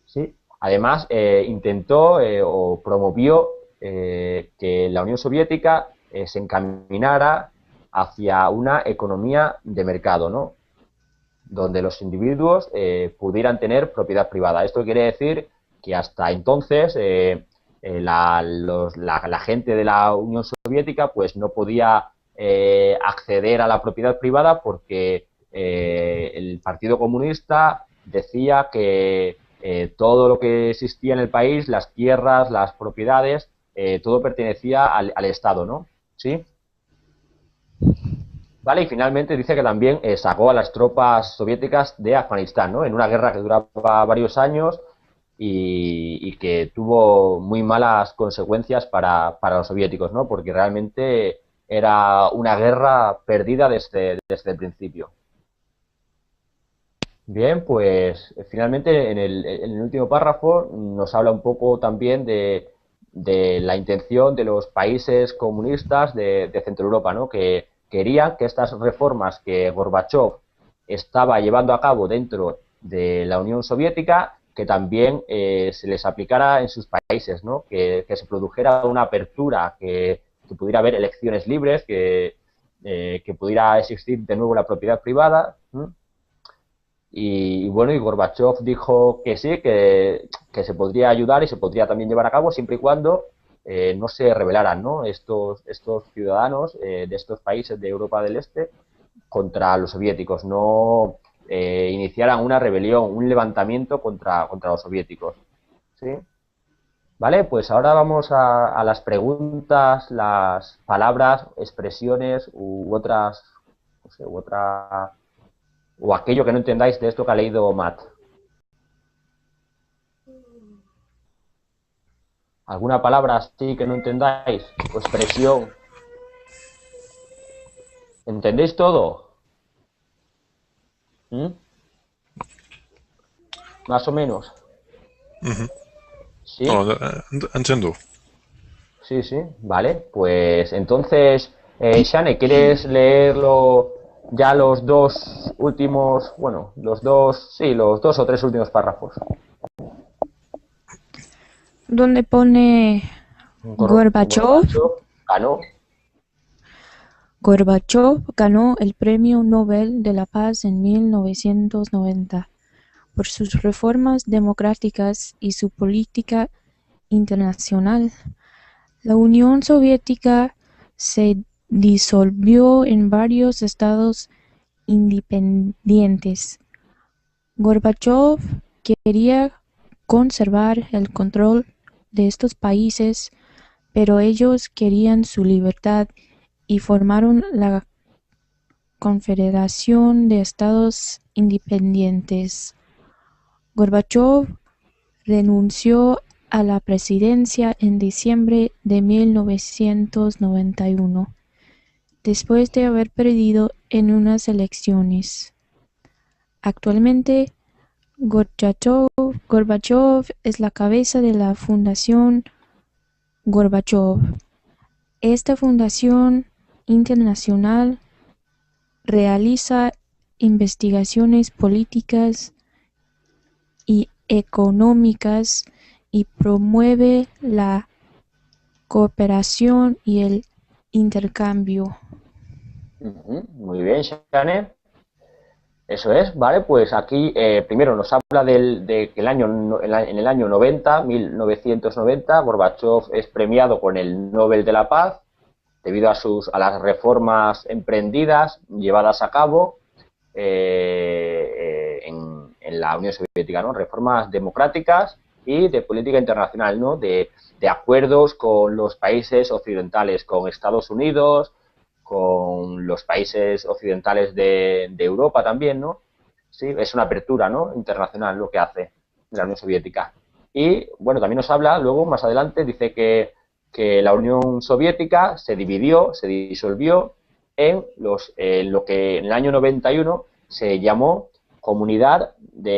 ¿sí? Además, intentó o promovió que la Unión Soviética se encaminara hacia una economía de mercado, ¿no?, donde los individuos pudieran tener propiedad privada. Esto quiere decir que hasta entonces la gente de la Unión Soviética pues no podía acceder a la propiedad privada porque el Partido Comunista decía que todo lo que existía en el país, las tierras, las propiedades, todo pertenecía al Estado, ¿no? ¿Sí? Vale, y finalmente dice que también sacó a las tropas soviéticas de Afganistán, ¿no?, en una guerra que duraba varios años y que tuvo muy malas consecuencias para los soviéticos, ¿no?, porque realmente era una guerra perdida desde el principio. Bien, pues finalmente en el último párrafo nos habla un poco también de la intención de los países comunistas de Centro Europa, ¿no?, que querían que estas reformas que Gorbachov estaba llevando a cabo dentro de la Unión Soviética, que también se les aplicara en sus países, ¿no?, que se produjera una apertura, que pudiera haber elecciones libres, que pudiera existir de nuevo la propiedad privada, ¿no? Y bueno, y Gorbachov dijo que sí, que se podría ayudar y se podría también llevar a cabo siempre y cuando no se rebelaran, ¿no?, estos ciudadanos de estos países de Europa del Este contra los soviéticos, no iniciaran una rebelión, un levantamiento contra los soviéticos, ¿sí? Vale, pues ahora vamos a las preguntas, las palabras, expresiones u otras, no sé, o aquello que no entendáis de esto que ha leído Matt. ¿Alguna palabra así que no entendáis? ¿O expresión? ¿Entendéis todo? ¿Mm? Más o menos. ¿Sí? No, entiendo. Sí, sí. Vale, pues entonces, Shane, ¿quieres leerlo ya los dos últimos, bueno, los dos o tres últimos párrafos? Donde pone Gorbachov. Ganó. Gorbachov ganó el Premio Nobel de la Paz en 1990 por sus reformas democráticas y su política internacional. La Unión Soviética se disolvió en varios estados independientes. Gorbachov quería conservar el control de estos países, pero ellos querían su libertad y formaron la Confederación de Estados Independientes. Gorbachov renunció a la presidencia en diciembre de 1991, después de haber perdido en unas elecciones. Actualmente, Gorbachov es la cabeza de la Fundación Gorbachov. Esta fundación internacional realiza investigaciones políticas y económicas y promueve la cooperación y el intercambio. Muy bien, Shane. Eso es, vale, pues aquí primero nos habla de que en el año 90, 1990, Gorbachov es premiado con el Nobel de la Paz debido a las reformas emprendidas, llevadas a cabo en la Unión Soviética, ¿no? Reformas democráticas y de política internacional, ¿no? De acuerdos con los países occidentales, con Estados Unidos, con los países occidentales de Europa también, ¿no? Sí, es una apertura, ¿no?, internacional lo que hace la Unión Soviética. Y, bueno, también nos habla, luego, más adelante, dice que la Unión Soviética se disolvió en lo que en el año 91 se llamó comunidad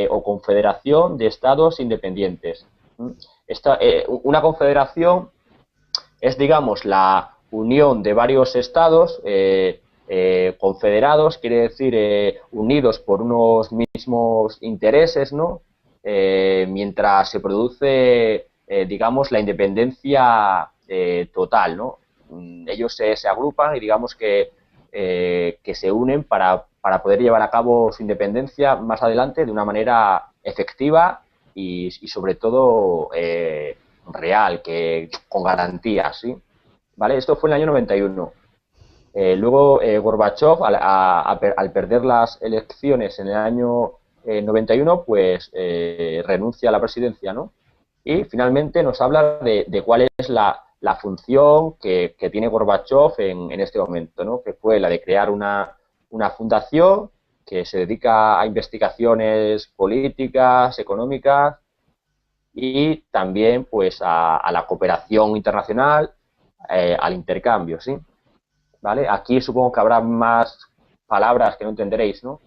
o confederación de estados independientes. Una confederación es, digamos, la unión de varios estados confederados, quiere decir unidos por unos mismos intereses, ¿no? Mientras se produce, digamos, la independencia total, ¿no? Ellos se agrupan y digamos que se unen para poder llevar a cabo su independencia más adelante de una manera efectiva y sobre todo real, con garantías, ¿sí? ¿Vale? Esto fue en el año 91. Luego Gorbachov, al perder las elecciones en el año 91, pues renuncia a la presidencia, ¿no? Y finalmente nos habla de cuál es la función que tiene Gorbachov en este momento, ¿no? Que fue la de crear una fundación que se dedica a investigaciones políticas, económicas y también pues a la cooperación internacional, al intercambio, ¿sí? ¿Vale? Aquí supongo que habrá más palabras que no entenderéis, ¿no?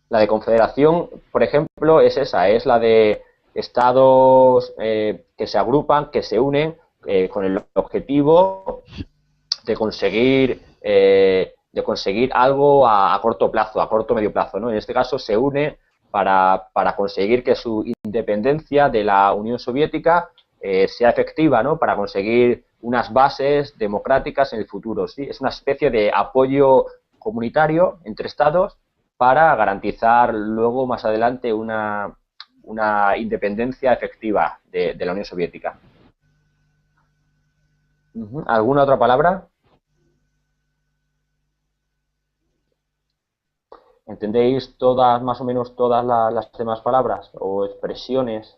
La de confederación, por ejemplo, es esa, es la de estados que se agrupan, que se unen con el objetivo de conseguir algo a corto plazo, a corto medio plazo, ¿no? En este caso se une para conseguir que su independencia de la Unión Soviética sea efectiva, ¿no? Para conseguir unas bases democráticas en el futuro, ¿sí? Es una especie de apoyo comunitario entre estados para garantizar luego más adelante una independencia efectiva de la Unión Soviética. ¿Alguna otra palabra? ¿Entendéis todas, más o menos todas las demás palabras o expresiones?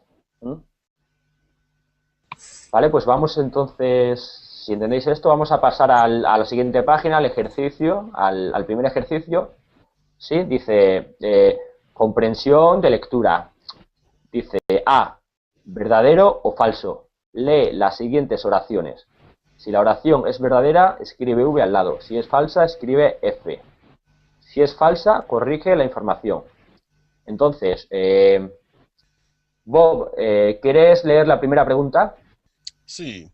Vale, pues vamos entonces, si entendéis esto, vamos a pasar a la siguiente página, al ejercicio, al primer ejercicio. ¿Sí? Dice, comprensión de lectura. Dice, A, verdadero o falso. Lee las siguientes oraciones. Si la oración es verdadera, escribe V al lado. Si es falsa, escribe F. Si es falsa, corrige la información. Entonces, Bob, ¿quieres leer la primera pregunta? Sí.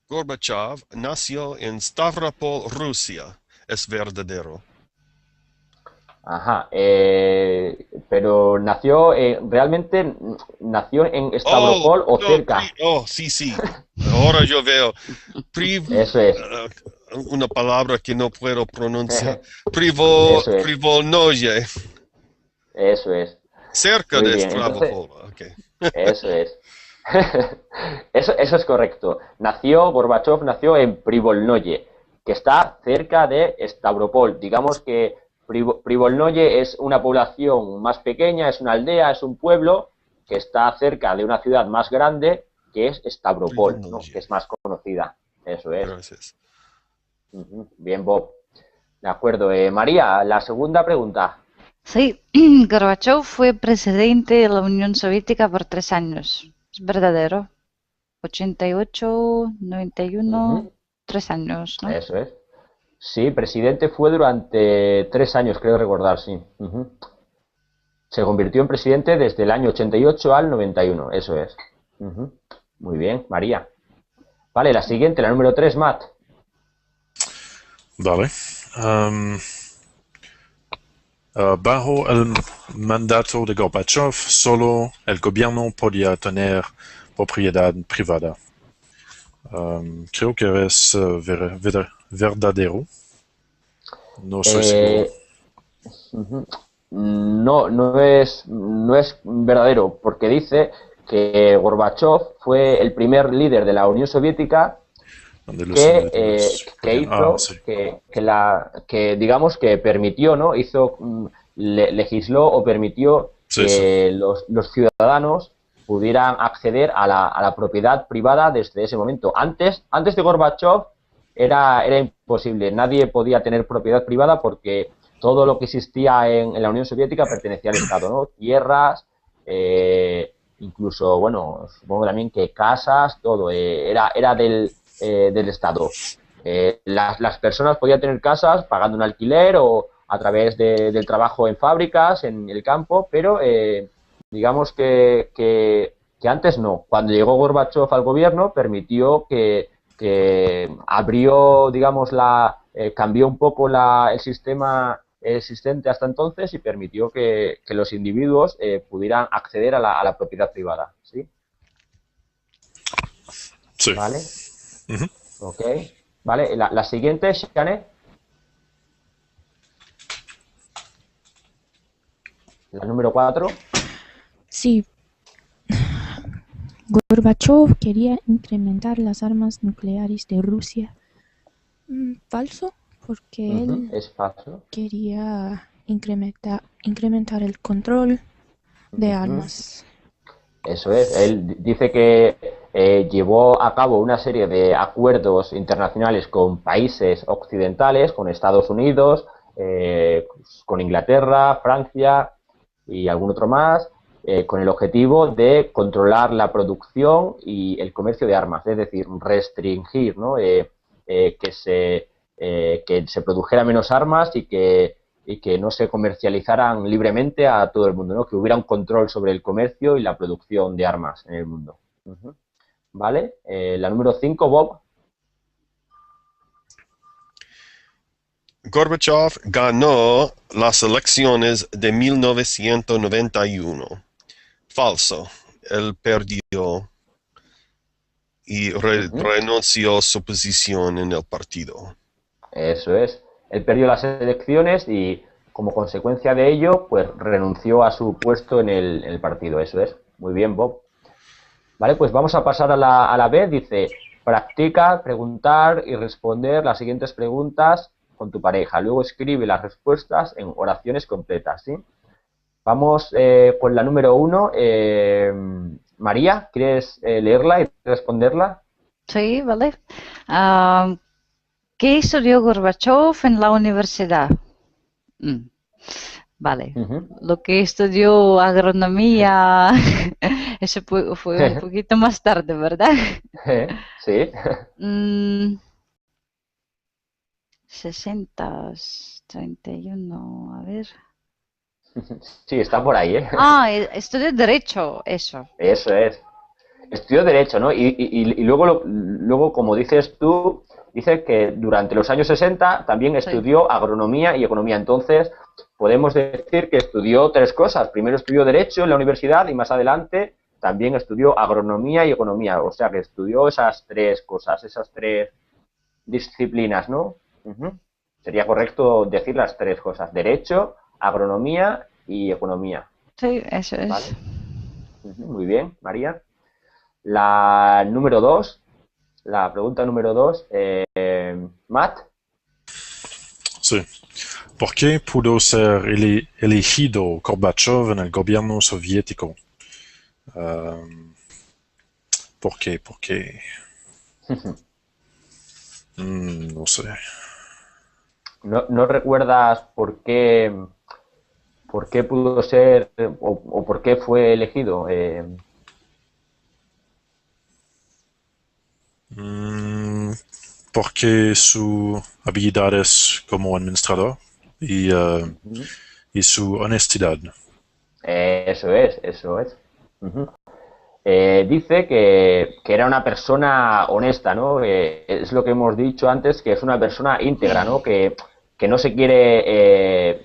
Gorbachev nació en Stavropol, Rusia. ¿Es verdadero? Ajá, pero realmente nació en Stavropol o no, cerca. Sí. Ahora yo veo. Eso es. Una palabra que no puedo pronunciar. Eso es. Privolnoye. Eso es. Cerca Muy de bien, Stavropol. Okay. Eso es. Eso es correcto. Gorbachov nació en Privolnoye, que está cerca de Stavropol. Digamos que Privolnoye es una población más pequeña, es una aldea, es un pueblo que está cerca de una ciudad más grande, que es Stavropol, ¿no? Que es más conocida. Eso es. Gracias. Bien, Bob. De acuerdo. María, la segunda pregunta. Sí, Gorbachev fue presidente de la Unión Soviética por 3 años. Es verdadero. 88, 91, 3 años, ¿no? Eso es. Sí, presidente fue durante 3 años, creo recordar, sí. Se convirtió en presidente desde el año 88 al 91, eso es. Muy bien, María. Vale, la siguiente, la número 3, Matt. Vale. Bajo el mandato de Gorbachev, solo el gobierno podía tener propiedad privada. Creo que es verdadero. No soy seguro. No es verdadero, porque dice que Gorbachev fue el primer líder de la Unión Soviética que digamos que permitió, ¿no? Legisló o permitió que los ciudadanos pudieran acceder a la propiedad privada desde ese momento. Antes de Gorbachev era imposible, nadie podía tener propiedad privada porque todo lo que existía en la Unión Soviética pertenecía al Estado, ¿no? Tierras, incluso, bueno, supongo también que casas, todo, era del Estado. Las personas podían tener casas pagando un alquiler o a través del trabajo en fábricas, en el campo, pero digamos que antes no. Cuando llegó Gorbachov al gobierno, permitió que abrió, digamos, cambió un poco el sistema existente hasta entonces y permitió que los individuos pudieran acceder a la propiedad privada, ¿sí? Sí. ¿Vale? Ujú. Ok. Vale, la siguiente, Shane. La número 4. Sí, Gorbachov quería incrementar las armas nucleares de Rusia. Falso, porque él Es falso. quería incrementar el control de armas. Eso es. Él dice que llevó a cabo una serie de acuerdos internacionales con países occidentales, con Estados Unidos, con Inglaterra, Francia y algún otro más, con el objetivo de controlar la producción y el comercio de armas, es decir, restringir, ¿no? Que se produjera menos armas y que no se comercializaran libremente a todo el mundo, ¿no? Que hubiera un control sobre el comercio y la producción de armas en el mundo. ¿Vale? La número 5, Bob. Gorbachev ganó las elecciones de 1991. Falso. Él perdió y renunció a su posición en el partido. Eso es. Él perdió las elecciones y, como consecuencia de ello, pues renunció a su puesto en el partido. Eso es. Muy bien, Bob. Vale, pues vamos a pasar a la B. Dice, practica preguntar y responder las siguientes preguntas con tu pareja. Luego escribe las respuestas en oraciones completas, ¿sí? Vamos con la número 1. María, ¿quieres leerla y responderla? Sí, vale. ¿Qué estudió Gorbachov en la universidad? Vale. Lo que estudió agronomía, eso fue un poquito más tarde, ¿verdad? Sí. 60, 31, a ver. Sí, está por ahí, ¿eh? Estudió Derecho, eso. Eso es. Estudió Derecho, ¿no? Y luego, como dices tú, dice que durante los años 60 también estudió agronomía y economía. Entonces, podemos decir que estudió 3 cosas. Primero estudió Derecho en la universidad y más adelante también estudió agronomía y economía. O sea, que estudió esas 3 cosas, esas 3 disciplinas, ¿no? Sería correcto decir las 3 cosas. Derecho, agronomía y economía. Sí, eso es. ¿Vale? Muy bien, María. La número 2, la pregunta número 2, Matt. Sí. ¿Por qué pudo ser elegido Gorbachev en el gobierno soviético? ¿Por qué? ¿Por qué? No sé. ¿No recuerdas por qué pudo ser o por qué fue elegido? Porque sus habilidades como administrador y su honestidad. Eso es. Dice que era una persona honesta, ¿no? Es lo que hemos dicho antes, que es una persona íntegra, ¿no? Que no se quiere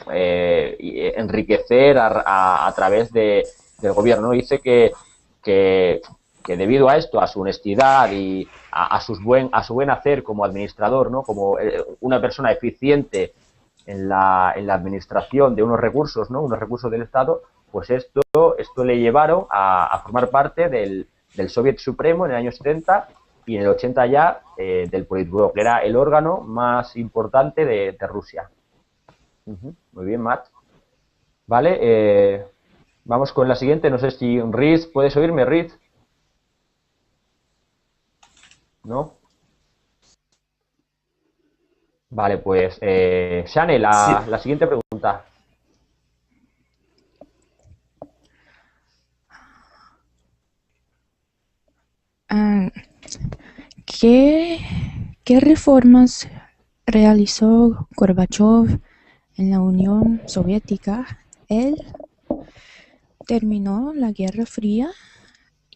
enriquecer a través del gobierno. Dice que debido a esto, a su honestidad y a su buen hacer como administrador, ¿no? Como una persona eficiente en la administración de unos recursos, ¿no? Unos recursos del Estado, pues esto le llevaron a formar parte del Soviet Supremo en el año 70 y en el 80 ya del Politburo, que era el órgano más importante de Rusia. Muy bien, Matt. Vale, vamos con la siguiente. No sé si Riz, ¿puedes oírme, Riz? ¿No? Vale, pues Shane, la siguiente pregunta. ¿Qué reformas realizó Gorbachov en la Unión Soviética, él terminó la Guerra Fría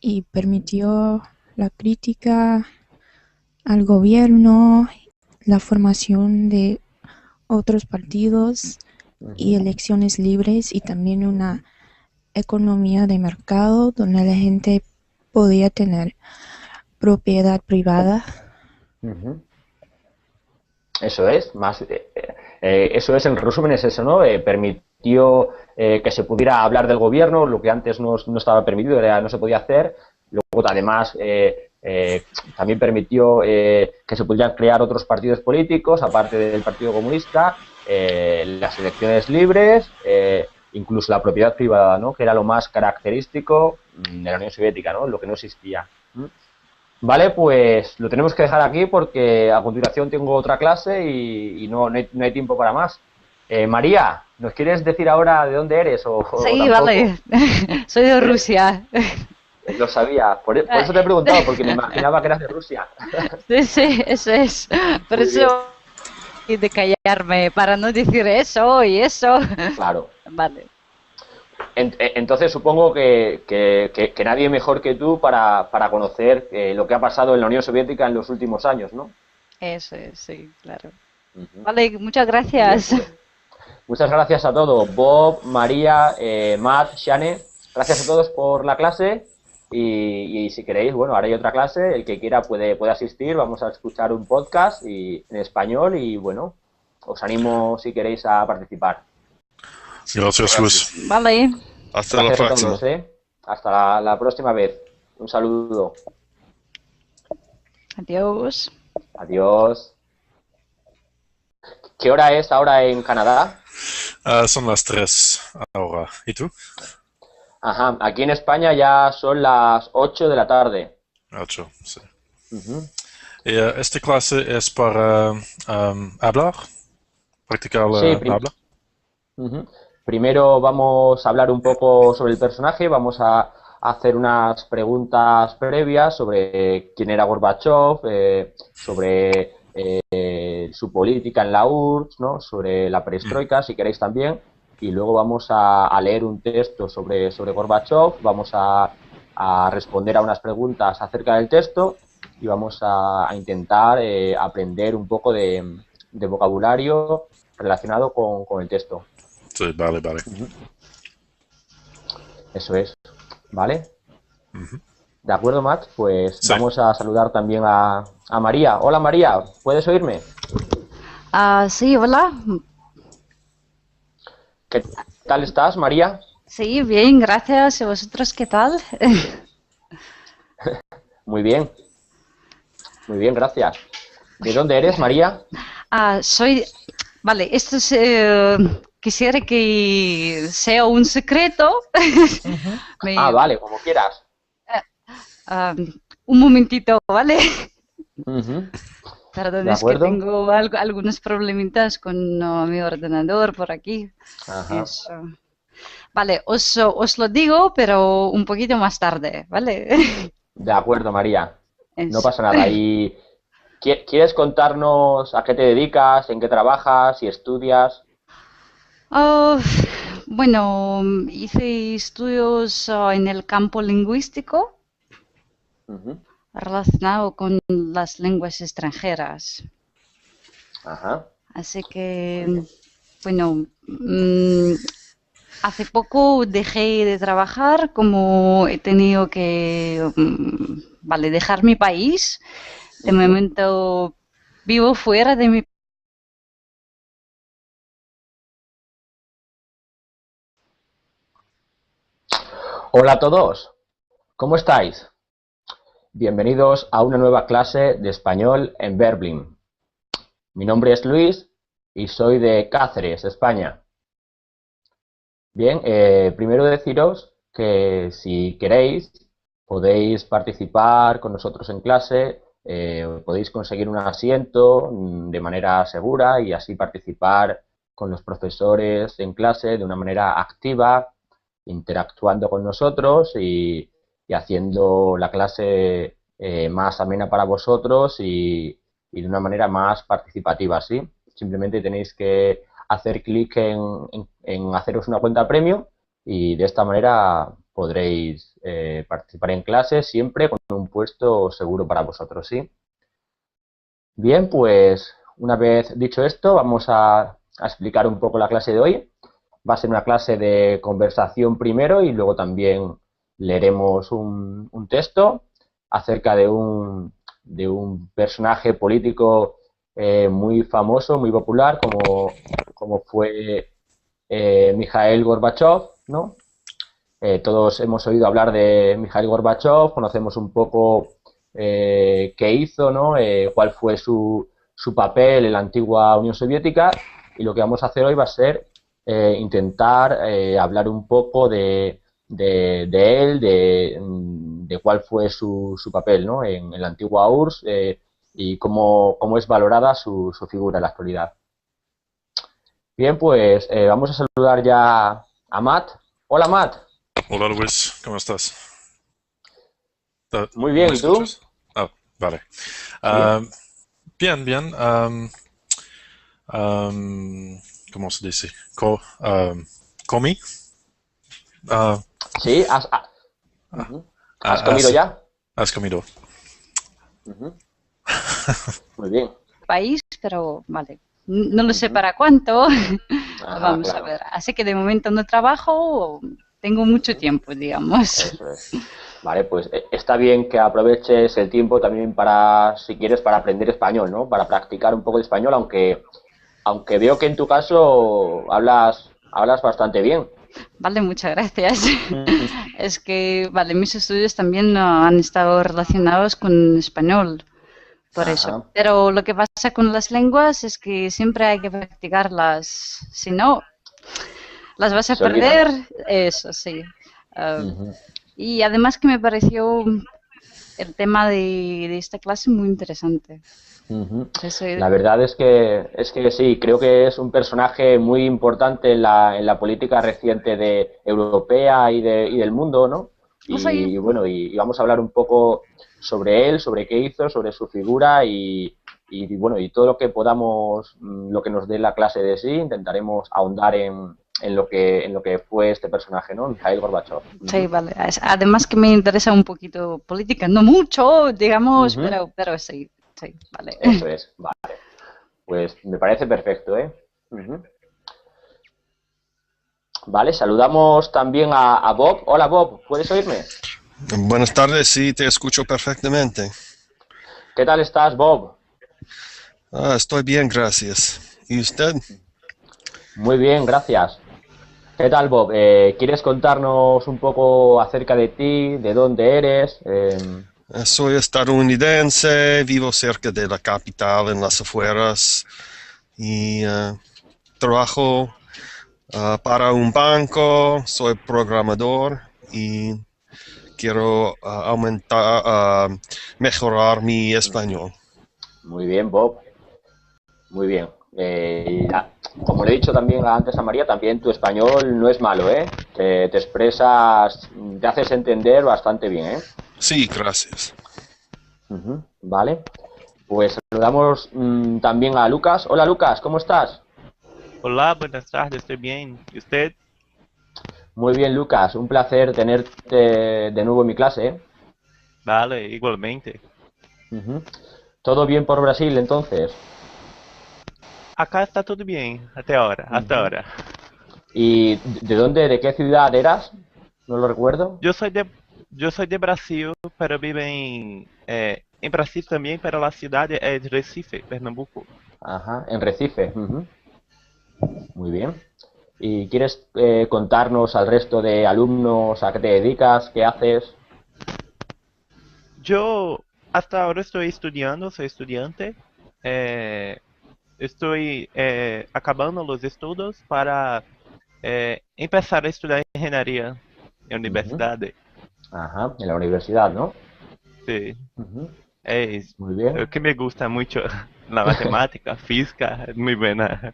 y permitió la crítica al gobierno, la formación de otros partidos y elecciones libres y también una economía de mercado donde la gente podía tener propiedad privada. Eso es, eso es, en resumen es eso, ¿no? Permitió que se pudiera hablar del gobierno, lo que antes no estaba permitido, no se podía hacer. Luego, además, también permitió que se pudieran crear otros partidos políticos, aparte del Partido Comunista, las elecciones libres, incluso la propiedad privada, ¿no? Que era lo más característico de la Unión Soviética, ¿no? Lo que no existía. Vale, pues lo tenemos que dejar aquí porque a continuación tengo otra clase y no hay tiempo para más. María, ¿nos quieres decir ahora de dónde eres? Sí, vale. Soy de Rusia. Lo sabía, por eso te he preguntado, porque me imaginaba que eras de Rusia. Sí, eso es. Por Muy eso y de callarme, para no decir eso y eso. Claro. Vale. Entonces supongo que nadie mejor que tú para conocer lo que ha pasado en la Unión Soviética en los últimos años, ¿no? Eso es, sí, claro. Vale, muchas gracias. Bien, pues, muchas gracias a todos, Bob, María, Matt, Shane, gracias a todos por la clase y si queréis, bueno, ahora hay otra clase, el que quiera puede asistir, vamos a escuchar un podcast en español y bueno, os animo si queréis a participar. Gracias, Luis. Vale. Hasta la Gracias a próxima. todos, Hasta la próxima vez. Un saludo. Adiós. Adiós. ¿Qué hora es ahora en Canadá? Son las 3 ahora. ¿Y tú? Ajá, aquí en España ya son las 8 de la tarde. 8, sí. Uh-huh. Esta clase es para hablar, practicar Sí, habla. Uh-huh. Primero vamos a hablar un poco sobre el personaje, vamos a hacer unas preguntas previas sobre quién era Gorbachev, sobre su política en la URSS, ¿no? Sobre la perestroika, si queréis también, y luego vamos a leer un texto sobre Gorbachev, vamos a responder a unas preguntas acerca del texto y vamos a intentar aprender un poco de vocabulario relacionado con el texto. Sí, vale. Eso es, ¿vale? De acuerdo, Matt, pues sí. Vamos a saludar también a María. Hola, María, ¿puedes oírme? Sí, hola. ¿Qué tal estás, María? Sí, bien, gracias. ¿Y vosotros qué tal? Muy bien, gracias. ¿De dónde eres, María? Vale, esto es... quisiera que sea un secreto. Vale, como quieras. Un momentito, ¿vale? Perdón, ¿De es que acuerdo? tengo algunos problemitas con mi ordenador por aquí. Ajá. Eso. Vale, os lo digo, pero un poquito más tarde, ¿vale? De acuerdo, María. No Eso. pasa nada. ¿Y quieres contarnos a qué te dedicas, en qué trabajas, si estudias? Bueno, hice estudios en el campo lingüístico relacionado con las lenguas extranjeras. Ajá. Así que, bueno, hace poco dejé de trabajar como he tenido que, dejar mi país. De momento vivo fuera de mi Hola a todos, ¿cómo estáis? Bienvenidos a una nueva clase de español en Verblin. Mi nombre es Luis y soy de Cáceres, España. Bien, primero deciros que si queréis podéis participar con nosotros en clase, podéis conseguir un asiento de manera segura y así participar con los profesores en clase de una manera activa, interactuando con nosotros y haciendo la clase más amena para vosotros y de una manera más participativa, ¿sí? Simplemente tenéis que hacer clic en haceros una cuenta premium y de esta manera podréis participar en clases siempre con un puesto seguro para vosotros, ¿sí? Bien, pues una vez dicho esto, vamos a explicar un poco la clase de hoy. Va a ser una clase de conversación primero y luego también leeremos un texto acerca de un personaje político muy famoso, muy popular, como fue Mikhail Gorbachev, ¿no? Todos hemos oído hablar de Mikhail Gorbachev, conocemos un poco qué hizo, ¿no? Cuál fue su papel en la antigua Unión Soviética, y lo que vamos a hacer hoy va a ser intentar hablar un poco de él, de cuál fue su papel, ¿no? en la antigua URSS y cómo es valorada su figura en la actualidad. Bien, pues vamos a saludar ya a Matt. Hola, Matt. Hola, Luis, ¿cómo estás? Muy bien, ¿me ¿y tú? escuchas? Ah, vale. Bien, bien. ¿Cómo se dice? ¿Comí? Sí, ¿has comido ya? ¿Has comido? Muy bien. País, pero vale. No lo sé para cuánto. Ajá, Vamos claro. a ver. Así que de momento no trabajo, tengo mucho tiempo, digamos. Eso es. Vale, pues está bien que aproveches el tiempo también para, si quieres, para aprender español, ¿no? Para practicar un poco el español, aunque veo que en tu caso hablas bastante bien. Vale, muchas gracias. Es que, vale, mis estudios también han estado relacionados con español, por eso. Ajá. Pero lo que pasa con las lenguas es que siempre hay que practicarlas, si no, las vas a Se olvidan. perder, eso sí. Y además que me pareció el tema de esta clase muy interesante. Eso, La verdad es que sí, creo que es un personaje muy importante en la política reciente europea y del mundo, ¿no? Y bueno, y vamos a hablar un poco sobre él, sobre qué hizo, sobre su figura y bueno, y todo lo que podamos, lo que nos dé la clase de sí, intentaremos ahondar en lo que fue este personaje, ¿no? Mikhail Gorbachev. sí, vale. Además que me interesa un poquito política, no mucho, digamos, pero sí, sí, vale. Eso es, vale. Pues me parece perfecto, ¿eh? Vale, saludamos también a Bob. Hola, Bob, ¿puedes oírme? Buenas tardes, sí, te escucho perfectamente. ¿Qué tal estás, Bob? Estoy bien, gracias. ¿Y usted? Muy bien, gracias. ¿Qué tal, Bob? ¿Quieres contarnos un poco acerca de ti, de dónde eres? Soy estadounidense, vivo cerca de la capital, en las afueras, y trabajo para un banco, soy programador y quiero mejorar mi español. Muy bien, Bob. Muy bien. Como le he dicho también antes a María, también tu español no es malo, ¿eh? Te expresas, te haces entender bastante bien, ¿eh? Sí, gracias. Vale. Pues saludamos también a Lucas. Hola, Lucas, ¿cómo estás? Hola, buenas tardes, estoy bien. ¿Y usted? Muy bien, Lucas. Un placer tenerte de nuevo en mi clase, ¿eh? Vale, igualmente. ¿Todo bien por Brasil, entonces? Acá está todo bien, hasta ahora. ¿Y de qué ciudad eras? No lo recuerdo. Yo soy de Brasil, pero vivo en Brasil también, pero la ciudad es de Recife, Pernambuco. Ajá, en Recife. Muy bien. ¿Y quieres contarnos al resto de alumnos a qué te dedicas, qué haces? Yo hasta ahora estoy estudiando, soy estudiante. Estoy acabando los estudios para empezar a estudiar ingeniería en la universidad. Ajá, en la universidad, ¿no? Sí. Es Muy bien. que me gusta mucho la matemática, física, es muy buena.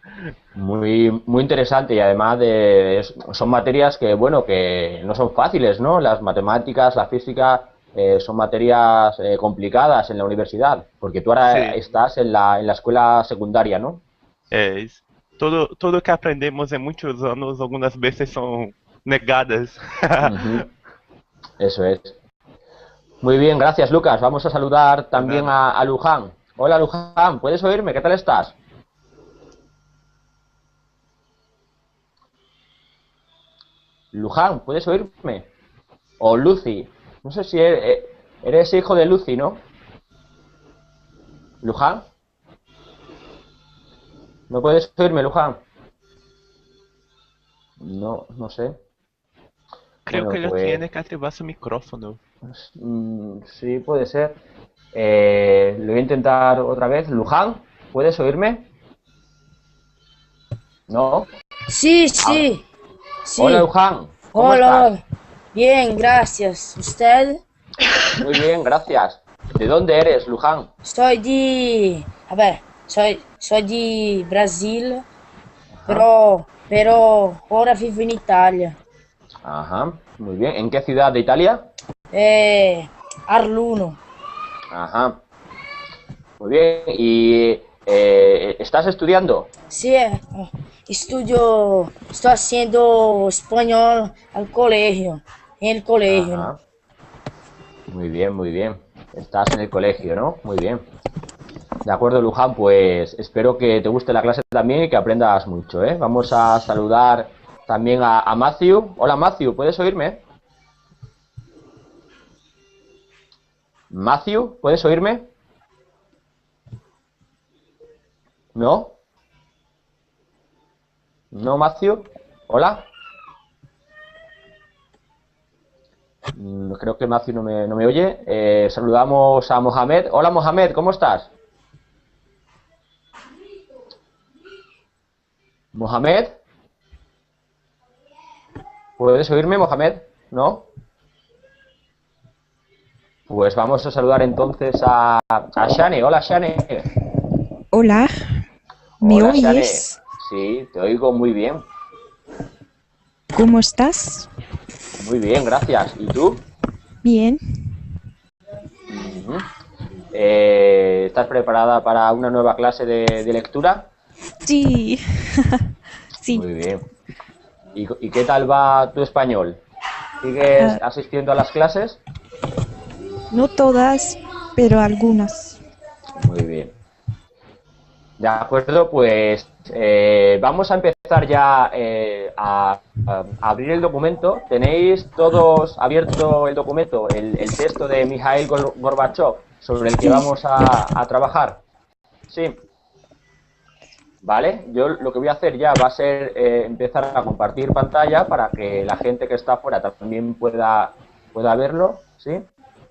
Muy, muy interesante y además son materias que, bueno, que no son fáciles, ¿no? Las matemáticas, la física son materias complicadas en la universidad, porque tú ahora Sí. estás en la escuela secundaria, ¿no? Es. todo que aprendemos en muchos años algunas veces son negadas. Ujú. Eso es. Muy bien, gracias Lucas. Vamos a saludar también a Luján. Hola Luján, ¿puedes oírme? ¿Qué tal estás? Luján, ¿puedes oírme? O Lucy. No sé si eres hijo de Lucy, ¿no? Luján. ¿No puedes oírme, Luján? No, no sé. Creo Bueno, que lo pues tiene que activar su micrófono. sí, puede ser. Lo voy a intentar otra vez. Luján, ¿puedes oírme? No. Sí, Ahora. sí, Hola, sí. Luján. ¿Cómo Hola, estás? hola. Bien, gracias. ¿Usted? Muy bien, gracias. ¿De dónde eres, Luján? Soy de... A ver, soy de Brasil, Ajá. pero ahora vivo en Italia. Ajá. Muy bien. ¿En qué ciudad de Italia? Arluno. Ajá. Muy bien. ¿Y estás estudiando? Sí, estoy haciendo español al colegio, en el colegio, ¿no? Ajá. Muy bien, muy bien. Estás en el colegio, ¿no? Muy bien. De acuerdo, Luján, pues espero que te guste la clase también y que aprendas mucho, ¿eh? Vamos a saludar también a Matthew. Hola, Matthew, ¿puedes oírme? Matthew, ¿puedes oírme? ¿No? ¿No, Matthew? ¿Hola? Creo que Matthew no me oye. Saludamos a Mohamed. Hola, Mohamed, ¿cómo estás? Mohamed, ¿puedes oírme, Mohamed? ¿No? Pues vamos a saludar entonces a Shane. Hola, Shane. Hola, ¿me Hola, Shane. oyes? Sí, te oigo muy bien. ¿Cómo estás? Muy bien, gracias. ¿Y tú? Bien. Ujú. ¿Estás preparada para una nueva clase de lectura? Sí. Sí. Muy bien. ¿Y qué tal va tu español? ¿Sigues Ah, asistiendo a las clases? no todas, pero algunas. Muy bien. De acuerdo, pues vamos a empezar ya a abrir el documento. ¿Tenéis todos abierto el documento, el texto de Mikhail Gorbachev sobre el que Sí. vamos a trabajar? Sí. Vale, yo lo que voy a hacer ya va a ser empezar a compartir pantalla para que la gente que está afuera también pueda verlo, ¿sí?